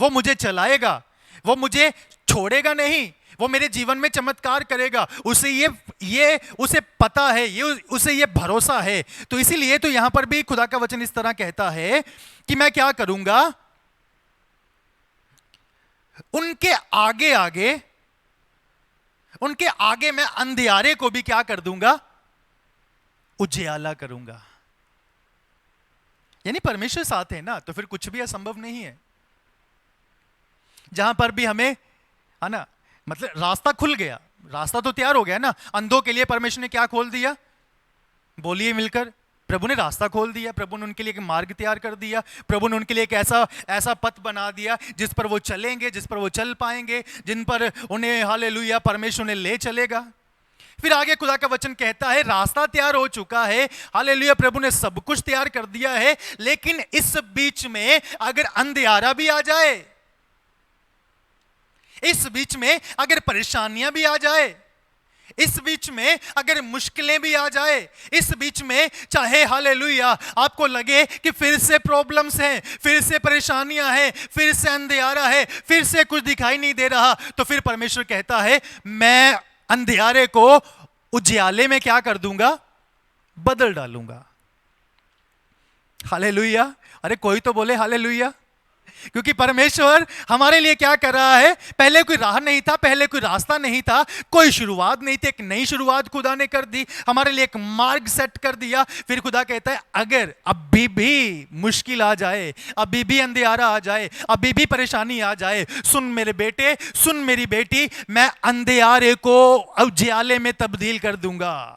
वो मुझे चलाएगा, वो मुझे छोड़ेगा नहीं, वो मेरे जीवन में चमत्कार करेगा, उसे ये उसे पता है, ये उसे ये भरोसा है। तो इसीलिए तो यहां पर भी खुदा का वचन इस तरह कहता है कि मैं क्या करूंगा, उनके आगे आगे, उनके आगे मैं अंधियारे को भी क्या कर दूंगा, उजियाला करूंगा। यानी परमेश्वर साथ है ना, तो फिर कुछ भी असंभव नहीं है। जहां पर भी हमें, है ना, मतलब रास्ता खुल गया, रास्ता तो तैयार हो गया ना। अंधों के लिए परमेश्वर ने क्या खोल दिया, बोलिए मिलकर, प्रभु ने रास्ता खोल दिया, प्रभु ने उनके लिए एक मार्ग तैयार कर दिया, प्रभु ने उनके लिए एक ऐसा ऐसा पथ बना दिया जिस पर वो चलेंगे, जिस पर वो चल पाएंगे, जिन पर उन्हें हालेलुया परमेश्वर ने ले चलेगा। फिर आगे खुदा का वचन कहता है रास्ता तैयार हो चुका है, हालेलुया, प्रभु ने सब कुछ तैयार कर दिया है, लेकिन इस बीच में अगर अंधियारा भी आ जाए, इस बीच में अगर परेशानियां भी आ जाए, इस बीच में अगर मुश्किलें भी आ जाए, इस बीच में चाहे हालेलुया आपको लगे कि फिर से प्रॉब्लम्स हैं, फिर से परेशानियां हैं, फिर से अंधियारा है, फिर से कुछ दिखाई नहीं दे रहा, तो फिर परमेश्वर कहता है मैं अंधियारे को उजियाले में क्या कर दूंगा, बदल डालूंगा। हालेलुया, अरे कोई तो बोले हालेलुया। क्योंकि परमेश्वर हमारे लिए क्या कर रहा है, पहले कोई राह नहीं था, पहले कोई रास्ता नहीं था, कोई शुरुआत नहीं थी, एक नई शुरुआत खुदा ने कर दी, हमारे लिए एक मार्ग सेट कर दिया। फिर खुदा कहता है अगर अभी भी मुश्किल आ जाए, अभी भी अंधियारा आ जाए, अभी भी परेशानी आ जाए, सुन मेरे बेटे, सुन मेरी बेटी, मैं अंधियारे को उजियाले में तब्दील कर दूंगा,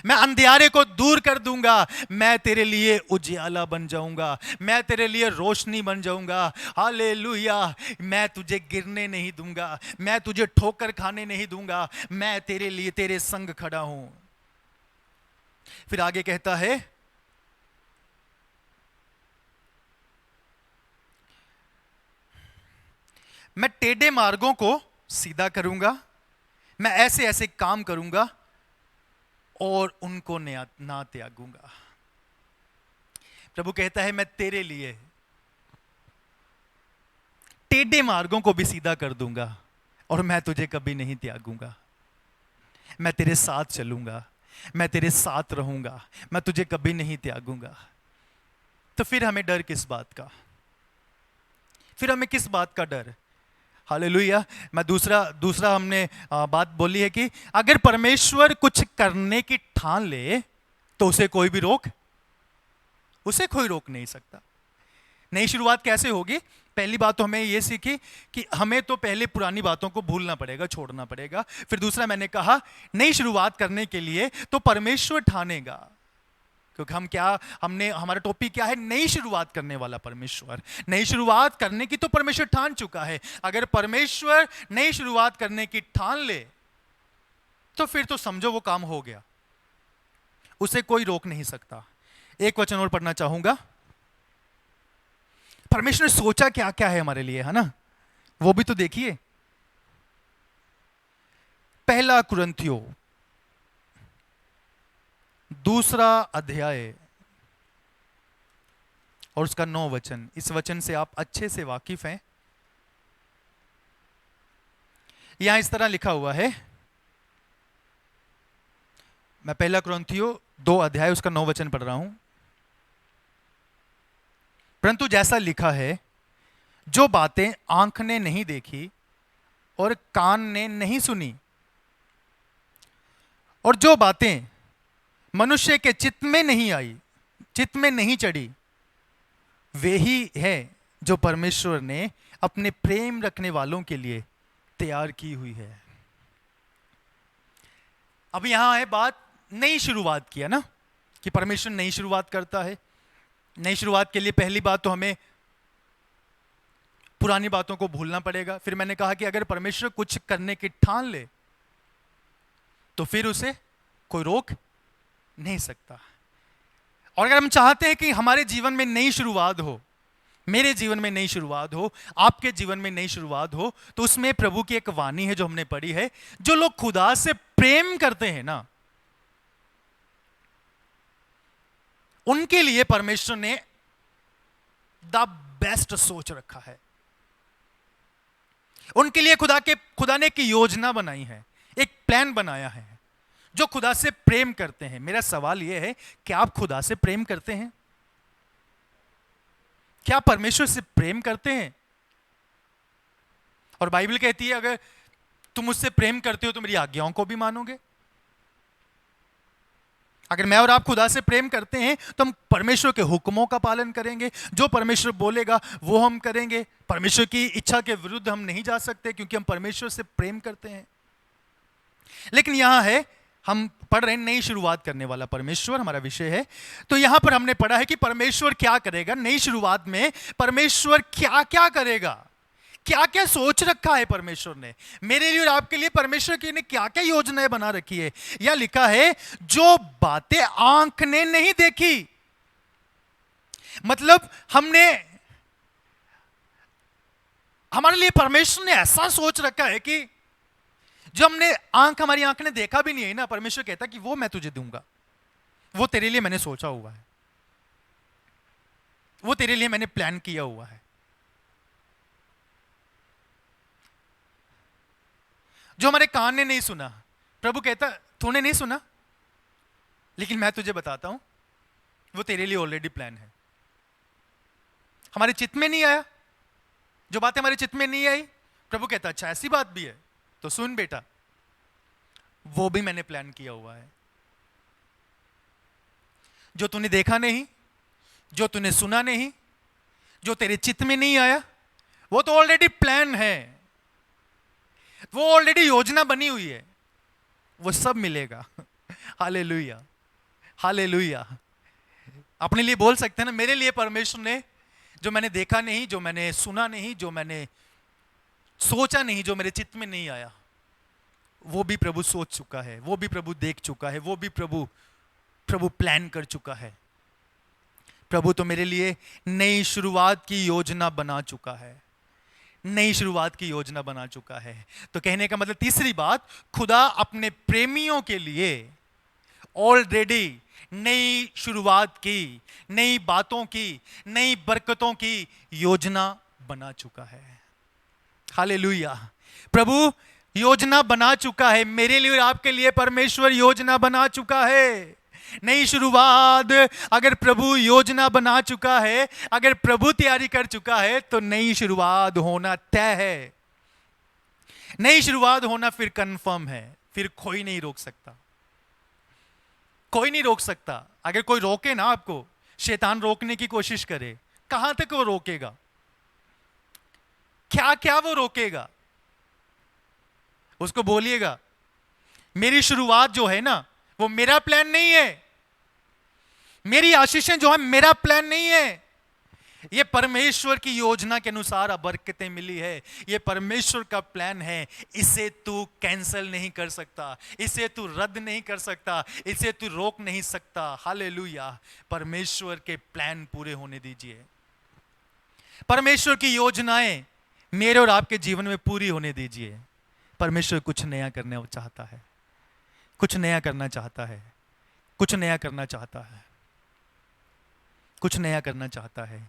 मैं अंधियारे को दूर कर दूंगा, मैं तेरे लिए उजियाला बन जाऊंगा, मैं तेरे लिए रोशनी बन जाऊंगा। हालेलुया, मैं तुझे गिरने नहीं दूंगा, मैं तुझे ठोकर खाने नहीं दूंगा, मैं तेरे लिए तेरे संग खड़ा हूं। फिर आगे कहता है मैं टेढ़े मार्गों को सीधा करूंगा, मैं ऐसे ऐसे काम करूंगा और उनको ना त्यागूंगा। प्रभु कहता है मैं तेरे लिए टेढ़े मार्गों को भी सीधा कर दूंगा और मैं तुझे कभी नहीं त्यागूंगा, मैं तेरे साथ चलूंगा, मैं तेरे साथ रहूंगा, मैं तुझे कभी नहीं त्यागूंगा। तो फिर हमें डर किस बात का, फिर हमें किस बात का डर। हालेलुया। मैं दूसरा हमने बात बोली है कि अगर परमेश्वर कुछ करने की ठान ले तो उसे कोई रोक नहीं सकता। नई शुरुआत कैसे होगी? पहली बात तो हमें यह सीखी कि हमें तो पहले पुरानी बातों को भूलना पड़ेगा, छोड़ना पड़ेगा। फिर दूसरा मैंने कहा नई शुरुआत करने के लिए तो परमेश्वर ठानेगा, क्योंकि हमारा टॉपिक क्या है, नई शुरुआत करने वाला परमेश्वर। नई शुरुआत करने की तो परमेश्वर ठान चुका है। अगर परमेश्वर नई शुरुआत करने की ठान ले तो फिर तो समझो वो काम हो गया, उसे कोई रोक नहीं सकता। एक वचन और पढ़ना चाहूंगा। परमेश्वर ने सोचा क्या क्या है हमारे लिए, है ना, वो भी तो देखिए। पहला कुरिन्थियों 2 अध्याय और उसका 9 वचन। इस वचन से आप अच्छे से वाकिफ हैं। यहां इस तरह लिखा हुआ है, मैं पहला कुरिन्थियों 2 अध्याय उसका 9 वचन पढ़ रहा हूं। परंतु जैसा लिखा है, जो बातें आंख ने नहीं देखी और कान ने नहीं सुनी और जो बातें मनुष्य के चित्त में नहीं चढ़ी, वे ही है जो परमेश्वर ने अपने प्रेम रखने वालों के लिए तैयार की हुई है। अब यहां है बात नई शुरुआत की, है ना, कि परमेश्वर नई शुरुआत करता है। नई शुरुआत के लिए पहली बात तो हमें पुरानी बातों को भूलना पड़ेगा। फिर मैंने कहा कि अगर परमेश्वर कुछ करने की ठान ले तो फिर उसे कोई रोक नहीं सकता। और अगर हम चाहते हैं कि हमारे जीवन में नई शुरुआत हो, मेरे जीवन में नई शुरुआत हो, आपके जीवन में नई शुरुआत हो, तो उसमें प्रभु की एक वाणी है जो हमने पढ़ी है, जो लोग खुदा से प्रेम करते हैं ना, उनके लिए परमेश्वर ने द बेस्ट सोच रखा है। उनके लिए खुदा ने एक योजना बनाई है, एक प्लान बनाया है। जो खुदा से प्रेम करते हैं, मेरा सवाल यह है कि आप खुदा से प्रेम करते हैं? क्या परमेश्वर से प्रेम करते हैं? और बाइबल कहती है अगर तुम मुझसे प्रेम करते हो तो मेरी आज्ञाओं को भी मानोगे। अगर मैं और आप खुदा से प्रेम करते हैं तो हम परमेश्वर के हुक्मों का पालन करेंगे। जो परमेश्वर बोलेगा वो हम करेंगे। परमेश्वर की इच्छा के विरुद्ध हम नहीं जा सकते क्योंकि हम परमेश्वर से प्रेम करते हैं। लेकिन यहां है, हम पढ़ रहे हैं नई शुरुआत करने वाला परमेश्वर हमारा विषय है। तो यहां पर हमने पढ़ा है कि परमेश्वर क्या करेगा नई शुरुआत में। परमेश्वर क्या क्या करेगा, क्या क्या सोच रखा है परमेश्वर ने मेरे लिए और आपके लिए। परमेश्वर की ने क्या क्या योजनाएं बना रखी है। यह लिखा है जो बातें आंख ने नहीं देखी। मतलब हमारे लिए परमेश्वर ने ऐसा सोच रखा है कि जो हमारी आंख ने देखा भी नहीं है ना, परमेश्वर कहता कि वो मैं तुझे दूंगा। वो तेरे लिए मैंने सोचा हुआ है, वो तेरे लिए मैंने प्लान किया हुआ है। जो हमारे कान ने नहीं सुना, प्रभु कहता तूने नहीं सुना लेकिन मैं तुझे बताता हूं, वो तेरे लिए ऑलरेडी प्लान है। हमारे चित्त में नहीं आया, जो बातें हमारे चित्त में नहीं आई, प्रभु कहता अच्छा ऐसी बात भी है तो सुन बेटा, वो भी मैंने प्लान किया हुआ है। जो तूने देखा नहीं, जो तूने सुना नहीं, जो तेरे चित्त में नहीं आया, वो तो ऑलरेडी प्लान है, वो ऑलरेडी योजना बनी हुई है, वो सब मिलेगा। Hallelujah, hallelujah. अपने लिए बोल सकते हैं ना, मेरे लिए परमेश्वर ने जो मैंने देखा नहीं, जो मैंने सुना नहीं, जो मैंने सोचा नहीं, जो मेरे चित्त में नहीं आया, वो भी प्रभु सोच चुका है, वो भी प्रभु देख चुका है, वो भी प्रभु प्लान कर चुका है। प्रभु तो मेरे लिए नई शुरुआत की योजना बना चुका है, नई शुरुआत की योजना बना चुका है। तो कहने का मतलब तीसरी बात, खुदा अपने प्रेमियों के लिए ऑलरेडी नई शुरुआत की, नई बातों की, नई बरकतों की योजना बना चुका है। हालेलुया। प्रभु योजना बना चुका है मेरे लिए और आपके लिए। परमेश्वर योजना बना चुका है। नई शुरुआत अगर प्रभु योजना बना चुका है, अगर प्रभु तैयारी कर चुका है, तो नई शुरुआत होना तय है। नई शुरुआत होना फिर कंफर्म है, फिर कोई नहीं रोक सकता, कोई नहीं रोक सकता। अगर कोई रोके ना आपको, शैतान रोकने की कोशिश करे, कहां तक वो रोकेगा, क्या क्या वो रोकेगा। उसको बोलिएगा मेरी शुरुआत जो है ना, वो मेरा प्लान नहीं है, मेरी आशीषें जो है मेरा प्लान नहीं है, ये परमेश्वर की योजना के अनुसार अब बरकतें मिली है, ये परमेश्वर का प्लान है। इसे तू कैंसिल नहीं कर सकता, इसे तू रद्द नहीं कर सकता, इसे तू रोक नहीं सकता। हालेलुया। परमेश्वर के प्लान पूरे होने दीजिए, परमेश्वर की योजनाएं मेरे और आपके जीवन में पूरी होने दीजिए। परमेश्वर कुछ नया करने चाहता है, कुछ नया करना चाहता है, कुछ नया करना चाहता है, कुछ नया करना चाहता है।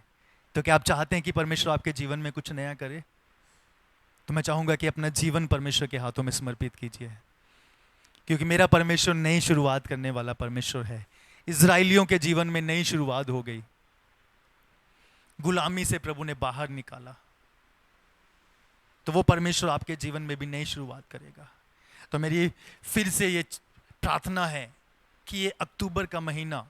तो क्या आप चाहते हैं कि परमेश्वर आपके जीवन में कुछ नया करे? तो मैं चाहूंगा कि अपना जीवन परमेश्वर के हाथों में समर्पित कीजिए, क्योंकि मेरा परमेश्वर नई शुरुआत करने वाला परमेश्वर है। इजराइलियों के जीवन में नई शुरुआत हो गई, गुलामी से प्रभु ने बाहर निकाला, तो वो परमेश्वर आपके जीवन में भी नई शुरुआत करेगा। तो मेरी फिर से ये प्रार्थना है कि ये अक्टूबर का महीना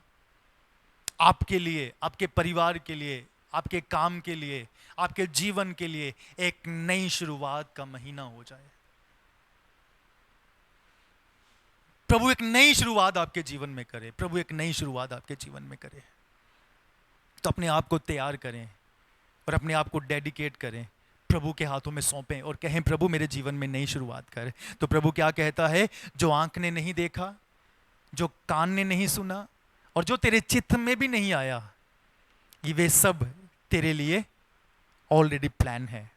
आपके लिए, आपके परिवार के लिए, आपके काम के लिए, आपके जीवन के लिए एक नई शुरुआत का महीना हो जाए। प्रभु एक नई शुरुआत आपके जीवन में करे, प्रभु एक नई शुरुआत आपके जीवन में करे। तो अपने आप को तैयार करें और अपने आप को डेडिकेट करें, प्रभु के हाथों में सौंपें और कहें प्रभु मेरे जीवन में नई शुरुआत कर। तो प्रभु क्या कहता है, जो आंख ने नहीं देखा, जो कान ने नहीं सुना और जो तेरे चित्त में भी नहीं आया, ये वे सब तेरे लिए ऑलरेडी प्लान है।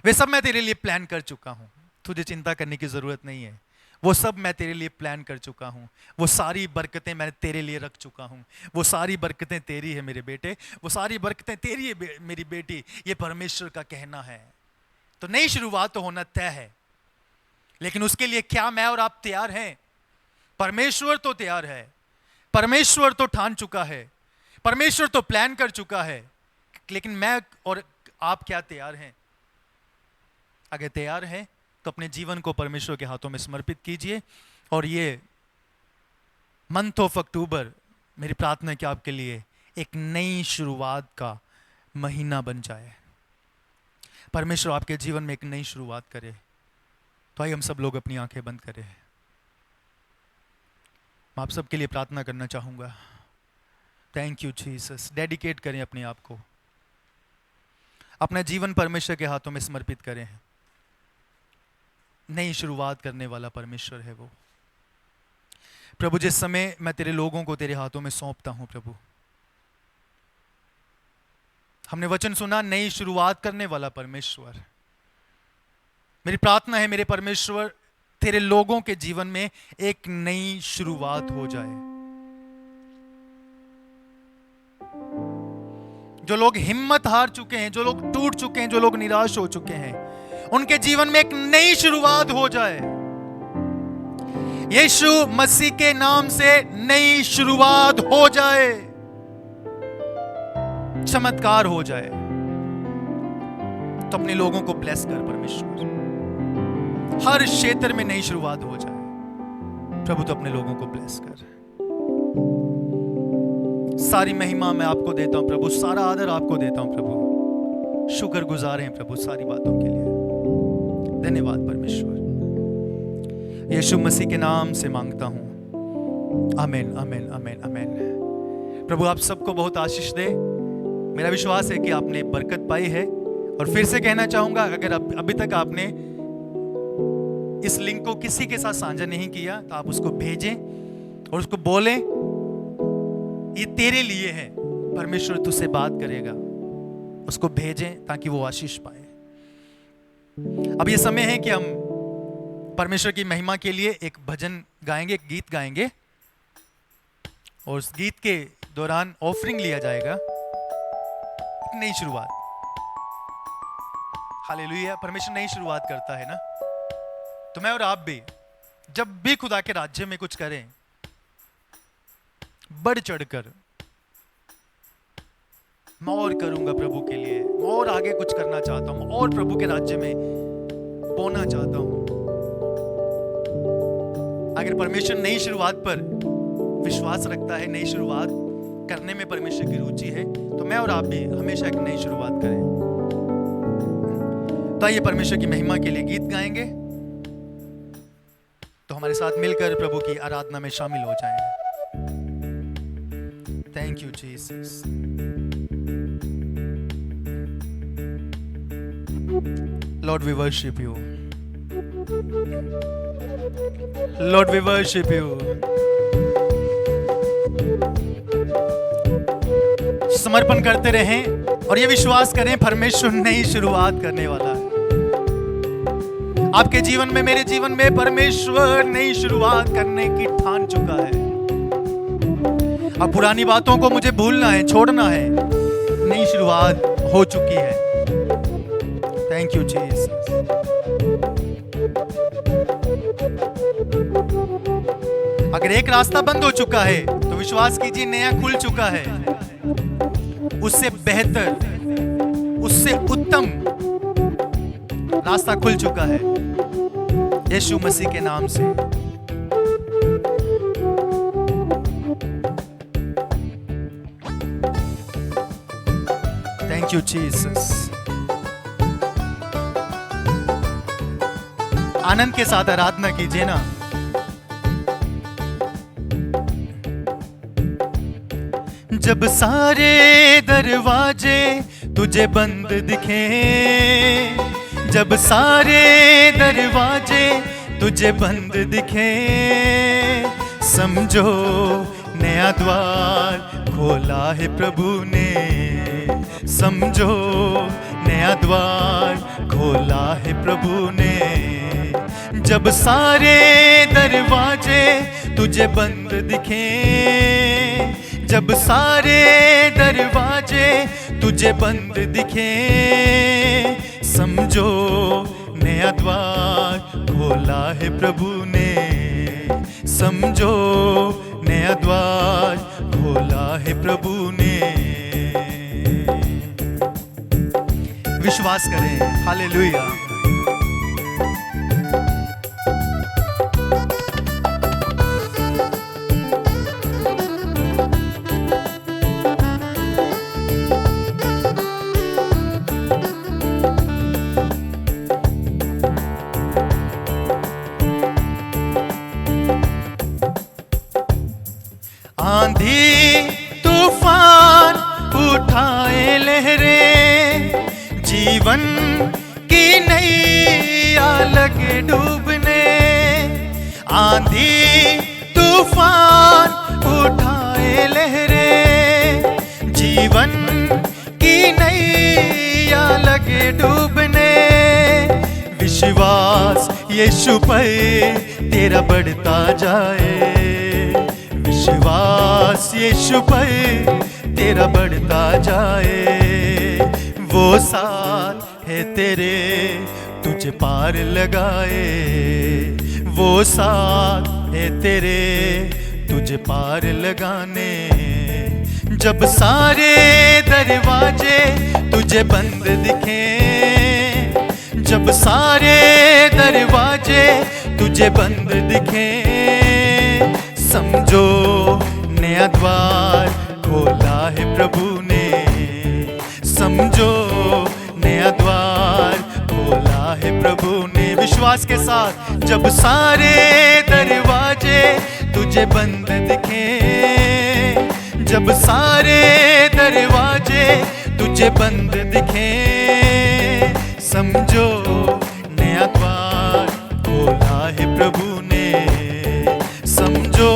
वे सब मैं तेरे लिए प्लान कर चुका हूं, तुझे चिंता करने की जरूरत नहीं है। वो सब मैं तेरे लिए प्लान कर चुका हूं, वो सारी बरकतें मैं तेरे लिए रख चुका हूं। वो सारी बरकतें तेरी है मेरे बेटे, वो सारी बरकतें तेरी है मेरी बेटी। ये परमेश्वर का कहना है, तो नई शुरुआत तो होना तय है, लेकिन उसके लिए क्या मैं और आप तैयार हैं? परमेश्वर तो तैयार है, परमेश्वर तो ठान चुका है, परमेश्वर तो प्लान कर चुका है, लेकिन मैं और आप क्या तैयार हैं? अगर तैयार हैं तो अपने जीवन को परमेश्वर के हाथों में समर्पित कीजिए। और ये मंथ ऑफ अक्टूबर, मेरी प्रार्थना है कि आपके लिए एक नई शुरुआत का महीना बन जाए। परमेश्वर आपके जीवन में एक नई शुरुआत करे। तो आइए हम सब लोग अपनी आंखें बंद करें। मैं आप सबके लिए प्रार्थना करना चाहूंगा। Thank you Jesus. डेडिकेट करें अपने आप को, अपना जीवन परमेश्वर के हाथों में समर्पित करें। नई शुरुआत करने वाला परमेश्वर है वो। प्रभु, जिस समय मैं तेरे लोगों को तेरे हाथों में सौंपता हूं प्रभु, हमने वचन सुना नई शुरुआत करने वाला परमेश्वर। मेरी प्रार्थना है मेरे परमेश्वर, तेरे लोगों के जीवन में एक नई शुरुआत हो जाए। जो लोग हिम्मत हार चुके हैं, जो लोग टूट चुके हैं, जो लोग निराश हो चुके हैं, उनके जीवन में एक नई शुरुआत हो जाए। यीशु मसीह के नाम से नई शुरुआत हो जाए, चमत्कार हो जाए। तो अपने लोगों को ब्लेस कर परमेश्वर, हर क्षेत्र में नई शुरुआत हो जाए प्रभु। तो अपने लोगों को ब्लेस कर। सारी महिमा मैं आपको देता हूं प्रभु, सारा आदर आपको देता हूं प्रभु। शुक्रगुजार हैं प्रभु सारी बातों के लिए। धन्यवाद परमेश्वर, यीशु मसीह के नाम से मांगता हूं, आमीन आमीन आमीन आमीन। प्रभु आप सबको बहुत आशीष दे। मेरा विश्वास है कि आपने बरकत पाई है। और फिर से कहना चाहूंगा, अगर अभी तक आपने इस लिंक को किसी के साथ साझा नहीं किया तो आप उसको भेजें और उसको बोलें ये तेरे लिए है, परमेश्वर तुझसे बात करेगा। उसको भेजें ताकि वो आशीष पाए। अब ये समय है कि हम परमेश्वर की महिमा के लिए एक भजन गाएंगे, एक गीत गाएंगे, और उस गीत के दौरान ऑफरिंग लिया जाएगा। एक नई शुरुआत। हालेलुया। परमेश्वर नई शुरुआत करता है ना। तो मैं और आप भी जब भी खुदा के राज्य में कुछ करें, बढ़ चढ़कर मैं और करूंगा प्रभु के लिए, मैं और आगे कुछ करना चाहता हूं, और प्रभु के राज्य में बोना चाहता हूं। अगर परमेश्वर नई शुरुआत पर विश्वास रखता है, नई शुरुआत करने में परमेश्वर की रुचि है, तो मैं और आप भी हमेशा एक नई शुरुआत करें। तो आइए परमेश्वर की महिमा के लिए गीत गाएंगे। तो हमारे साथ मिलकर प्रभु की आराधना में शामिल हो जाएं। Thank you Jesus. Lord, we worship you. Lord, we worship you. समर्पण करते रहें और ये विश्वास करें परमेश्वर नई शुरुआत करने वाला है। आपके जीवन में, मेरे जीवन में परमेश्वर नई शुरुआत करने की ठान चुका है। अब पुरानी बातों को मुझे भूलना है, छोड़ना है। नई शुरुआत हो चुकी है। Thank you Jesus. अगर एक रास्ता बंद हो चुका है तो विश्वास कीजिए नया खुल चुका है। उससे बेहतर, उससे उत्तम रास्ता खुल चुका है यीशु मसीह के नाम से। Thank you Jesus. आनंद के साथ आराधना कीजिए ना। जब सारे दरवाजे तुझे बंद दिखे, जब सारे दरवाजे तुझे बंद दिखे, समझो नया द्वार खोला है प्रभु ने। समझो नया द्वार खोला है प्रभु ने। जब सारे दरवाजे तुझे बंद दिखे, जब सारे दरवाजे तुझे बंद दिखे, समझो नया द्वार खोला है प्रभु ने, समझो नया द्वार खोला है प्रभु ने। विश्वास करें, हालेलुया। आंधी तूफान उठाए लहरें, जीवन की नैया लगे डूबने। आंधी तूफान उठाए लहरें, जीवन की नैया लगे डूबने। विश्वास यीशु पर तेरा बढ़ता जाए, विश्वास यीशु पर तेरा बढ़ता जाए। वो साल है तेरे तुझे पार लगाए, वो साल है तेरे तुझे पार लगाने। जब सारे दरवाजे तुझे बंद दिखें, जब सारे दरवाजे तुझे बंद दिखें, समझो नया द्वार खोला है प्रभु ने, समझो नया द्वार खोला है प्रभु ने। विश्वास के साथ, जब सारे दरवाजे तुझे बंद दिखें, जब सारे दरवाजे तुझे बंद दिखें, समझो नया द्वार खोला है प्रभु ने, समझो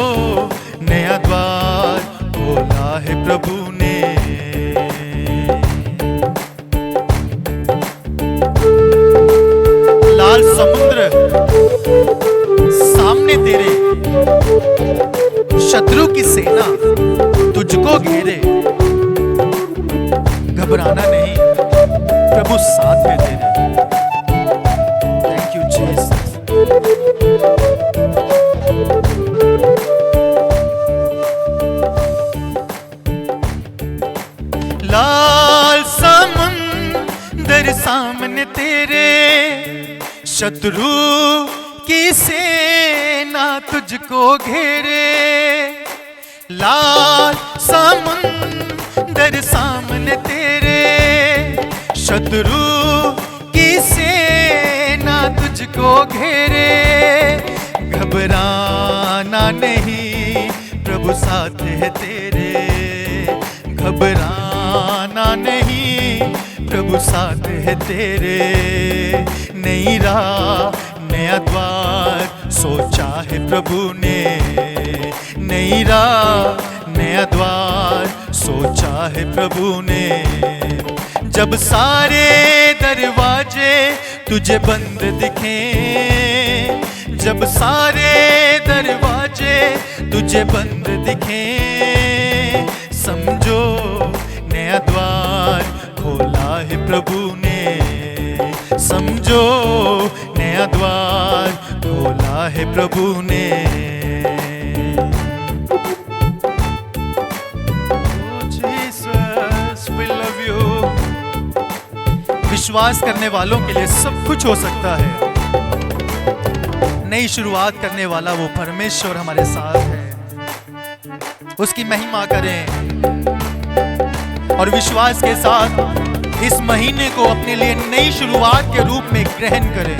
नया द्वार खोला है प्रभु ने। लाल समुद्र सामने तेरे, शत्रु की सेना तुझको घेरे, घबराना नहीं, प्रभु साथ है तेरे। Thank you Jesus. लाल समुंदर सामने तेरे, शत्रु की सेना तुझको घेरे। लाल समुंदर सामने तेरे, शत्रु की सेना तुझको घेरे। घबराना नहीं, प्रभु साथ है तेरे, घबराना नहीं, प्रभु साथ है तेरे। नई राह नया द्वार सोचा है प्रभु ने, नई राह नया द्वार सोचा है प्रभु ने। जब सारे दरवाजे तुझे बंद दिखें, जब सारे दरवाजे तुझे बंद दिखें, समझो नया द्वार खोला है प्रभु ने, समझो नया द्वार खोला है प्रभु ने। Jesus we love you. विश्वास करने वालों के लिए सब कुछ हो सकता है। नई शुरुआत करने वाला वो परमेश्वर हमारे साथ है, उसकी महिमा करें और विश्वास के साथ इस महीने को अपने लिए नई शुरुआत के रूप में ग्रहण करें।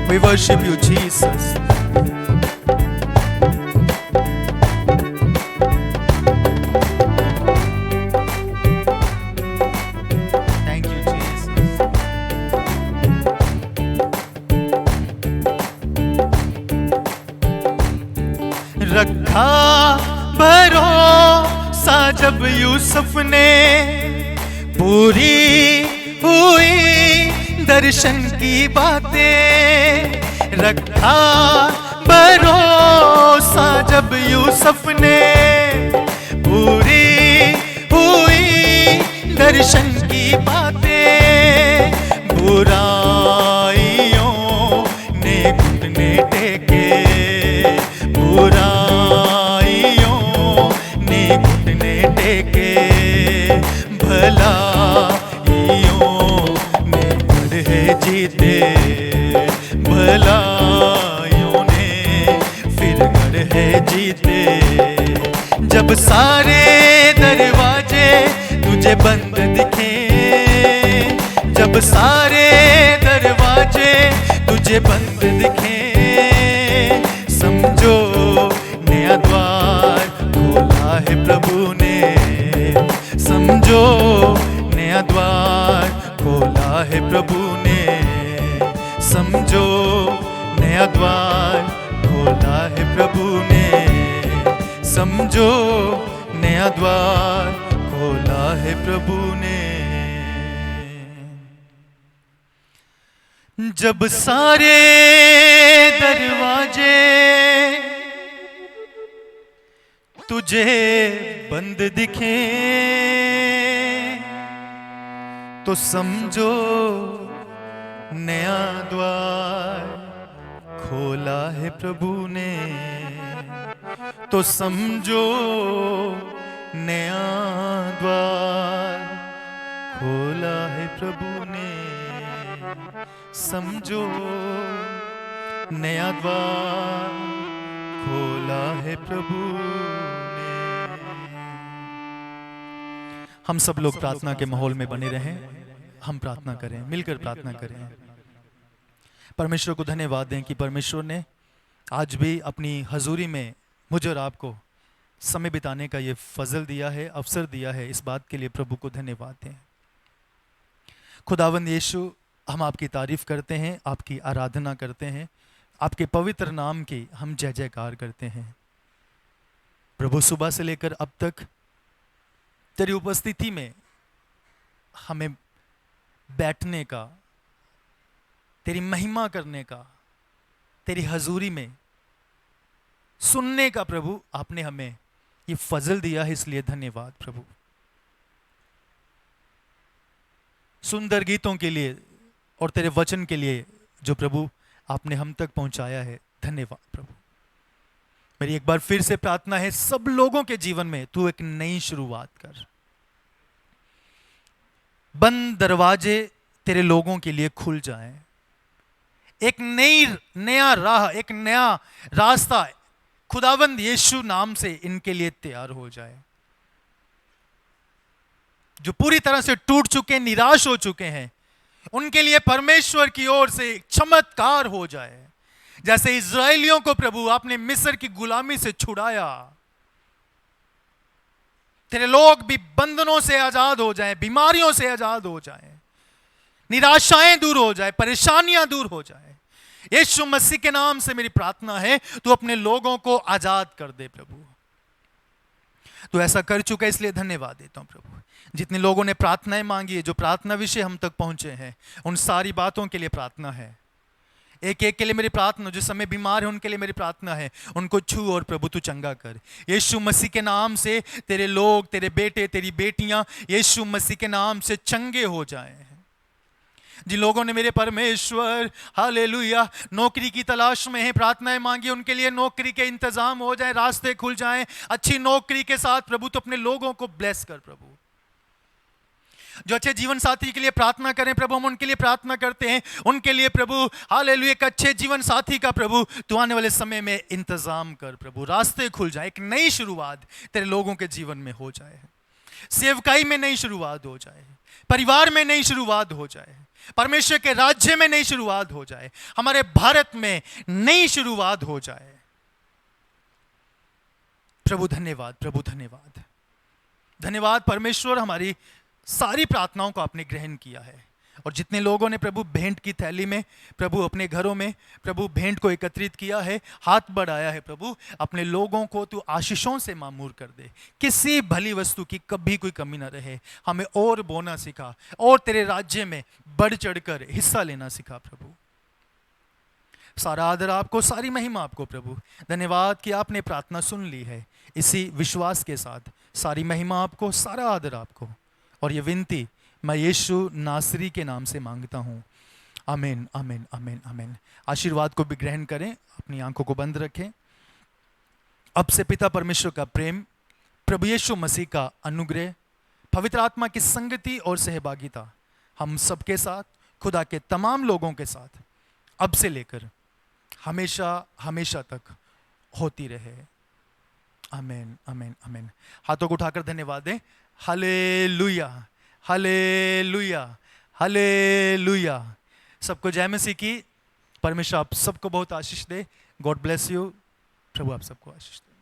We worship you, Jesus. Thank you, Jesus. रखा भरोसा जब यूसुफ ने, पूरी हुई दर्शन की बातें। रखा भरोसा जब यूसुफ ने, पूरी हुई दर्शन की बातें। बुराइयों ने घुटने टेके, बुराइयों ने घुटने टेके, भलाइयों ने गढ़े जीते, भलाइयों ने फिर गढ़े जीते। जब सारे दरवाजे तुझे बंद दिखे, जब सारे दरवाजे तुझे बंद दिखे, समझो नया द्वार खोला है प्रभु ने, समझो नया द्वार खोला है प्रभु ने, समझो नया द्वार खोला है प्रभु ने, समझो नया द्वार खोला है प्रभु ने। जब सारे दरवाजे तुझे बंद दिखे, तो समझो नया द्वार खोला है प्रभु ने, तो समझो नया द्वार खोला है प्रभु ने, समझो नया द्वार खोला है प्रभु ने। हम सब लोग प्रार्थना के माहौल में बने रहें, हम प्रार्थना करें, मिलकर प्रार्थना करें। परमेश्वर को धन्यवाद दें कि परमेश्वर ने आज भी अपनी हजूरी में मुझे और आपको समय बिताने का ये फजल दिया है, अवसर दिया है। इस बात के लिए प्रभु को धन्यवाद दें। खुदावंद यीशु, हम आपकी तारीफ करते हैं, आपकी आराधना करते हैं, आपके पवित्र नाम की हम जय जयकार करते हैं। प्रभु, सुबह से लेकर अब तक तेरी उपस्थिति में हमें बैठने का, तेरी महिमा करने का, तेरी हजूरी में सुनने का प्रभु आपने हमें ये फजल दिया है, इसलिए धन्यवाद प्रभु। सुंदर गीतों के लिए और तेरे वचन के लिए जो प्रभु आपने हम तक पहुंचाया है, धन्यवाद प्रभु। मेरी एक बार फिर से प्रार्थना है, सब लोगों के जीवन में तू एक नई शुरुआत कर। बंद दरवाजे तेरे लोगों के लिए खुल जाएं, एक नया राह, एक नया रास्ता खुदावंद यीशु नाम से इनके लिए तैयार हो जाए। जो पूरी तरह से टूट चुके, निराश हो चुके हैं, उनके लिए परमेश्वर की ओर से एक चमत्कार हो जाए। जैसे इजराइलियों को प्रभु आपने मिस्र की गुलामी से छुड़ाया, तेरे लोग भी बंधनों से आजाद हो जाएं, बीमारियों से आजाद हो जाएं, निराशाएं दूर हो जाए, परेशानियां दूर हो जाए। यीशु मसीह के नाम से मेरी प्रार्थना है, तू अपने लोगों को आजाद कर दे प्रभु। तू ऐसा कर चुका है, इसलिए धन्यवाद देता हूं प्रभु। जितने लोगों ने प्रार्थनाएं मांगी है, जो प्रार्थना विषय हम तक पहुंचे हैं, उन सारी बातों के लिए प्रार्थना है। एक एक के लिए मेरी प्रार्थना, जो समय बीमार है उनके लिए मेरी प्रार्थना है, उनको छू और प्रभु तू चंगा कर। यीशु मसीह के नाम से तेरे लोग, तेरे बेटे, तेरी बेटियां यीशु मसीह के नाम से चंगे हो जाएं। जिन लोगों ने मेरे परमेश्वर हालेलुया नौकरी की तलाश में है, प्रार्थनाएं मांगी, उनके लिए नौकरी के इंतजाम हो जाए, रास्ते खुल जाएं, अच्छी नौकरी के साथ प्रभु तो अपने लोगों को ब्लेस कर प्रभु। जो अच्छे जीवन साथी के लिए प्रार्थना करें प्रभु, हम उनके लिए प्रार्थना करते हैं, उनके लिए प्रभु हालेलुया एक अच्छे जीवन साथी का प्रभु तू आने वाले समय में इंतजाम कर प्रभु। रास्ते खुल जाए, एक नई शुरुआत तेरे लोगों के जीवन में हो जाए, सेवकाई में नई शुरुआत हो जाए, परिवार में नई शुरुआत हो जाए, परमेश्वर के राज्य में नई शुरुआत हो जाए, हमारे भारत में नई शुरुआत हो जाए। प्रभु धन्यवाद, प्रभु धन्यवाद, धन्यवाद परमेश्वर। हमारी सारी प्रार्थनाओं को आपने ग्रहण किया है, और जितने लोगों ने प्रभु भेंट की थैली में प्रभु अपने घरों में प्रभु भेंट को एकत्रित किया है, हाथ बढ़ाया है प्रभु, अपने लोगों को तू आशीषों से मामूर कर दे। किसी भली वस्तु की कभी कोई कमी ना रहे। हमें और बोना सिखा, और तेरे राज्य में बढ़ चढ़कर हिस्सा लेना सिखा प्रभु। सारा आदर आपको, सारी महिमा आपको प्रभु। धन्यवाद कि आपने प्रार्थना सुन ली है। इसी विश्वास के साथ सारी महिमा आपको, सारा आदर आपको, और ये विनती मैं यीशु नासरी के नाम से मांगता हूँ, आमीन आमीन आमीन आमीन। आशीर्वाद को भी ग्रहण करें, अपनी आंखों को बंद रखें। अब से पिता परमेश्वर का प्रेम, प्रभु यीशु मसीह का अनुग्रह, पवित्र आत्मा की संगति और सहभागिता हम सबके साथ, खुदा के तमाम लोगों के साथ अब से लेकर हमेशा हमेशा तक होती रहे। आमीन आमीन आमीन। हाथों को उठाकर धन्यवाद दें। Hallelujah hallelujah hallelujah. सबको जय मसीह की। परमेश्वर आप सबको बहुत आशीष दे। God bless you. प्रभु आप सबको आशीष दे।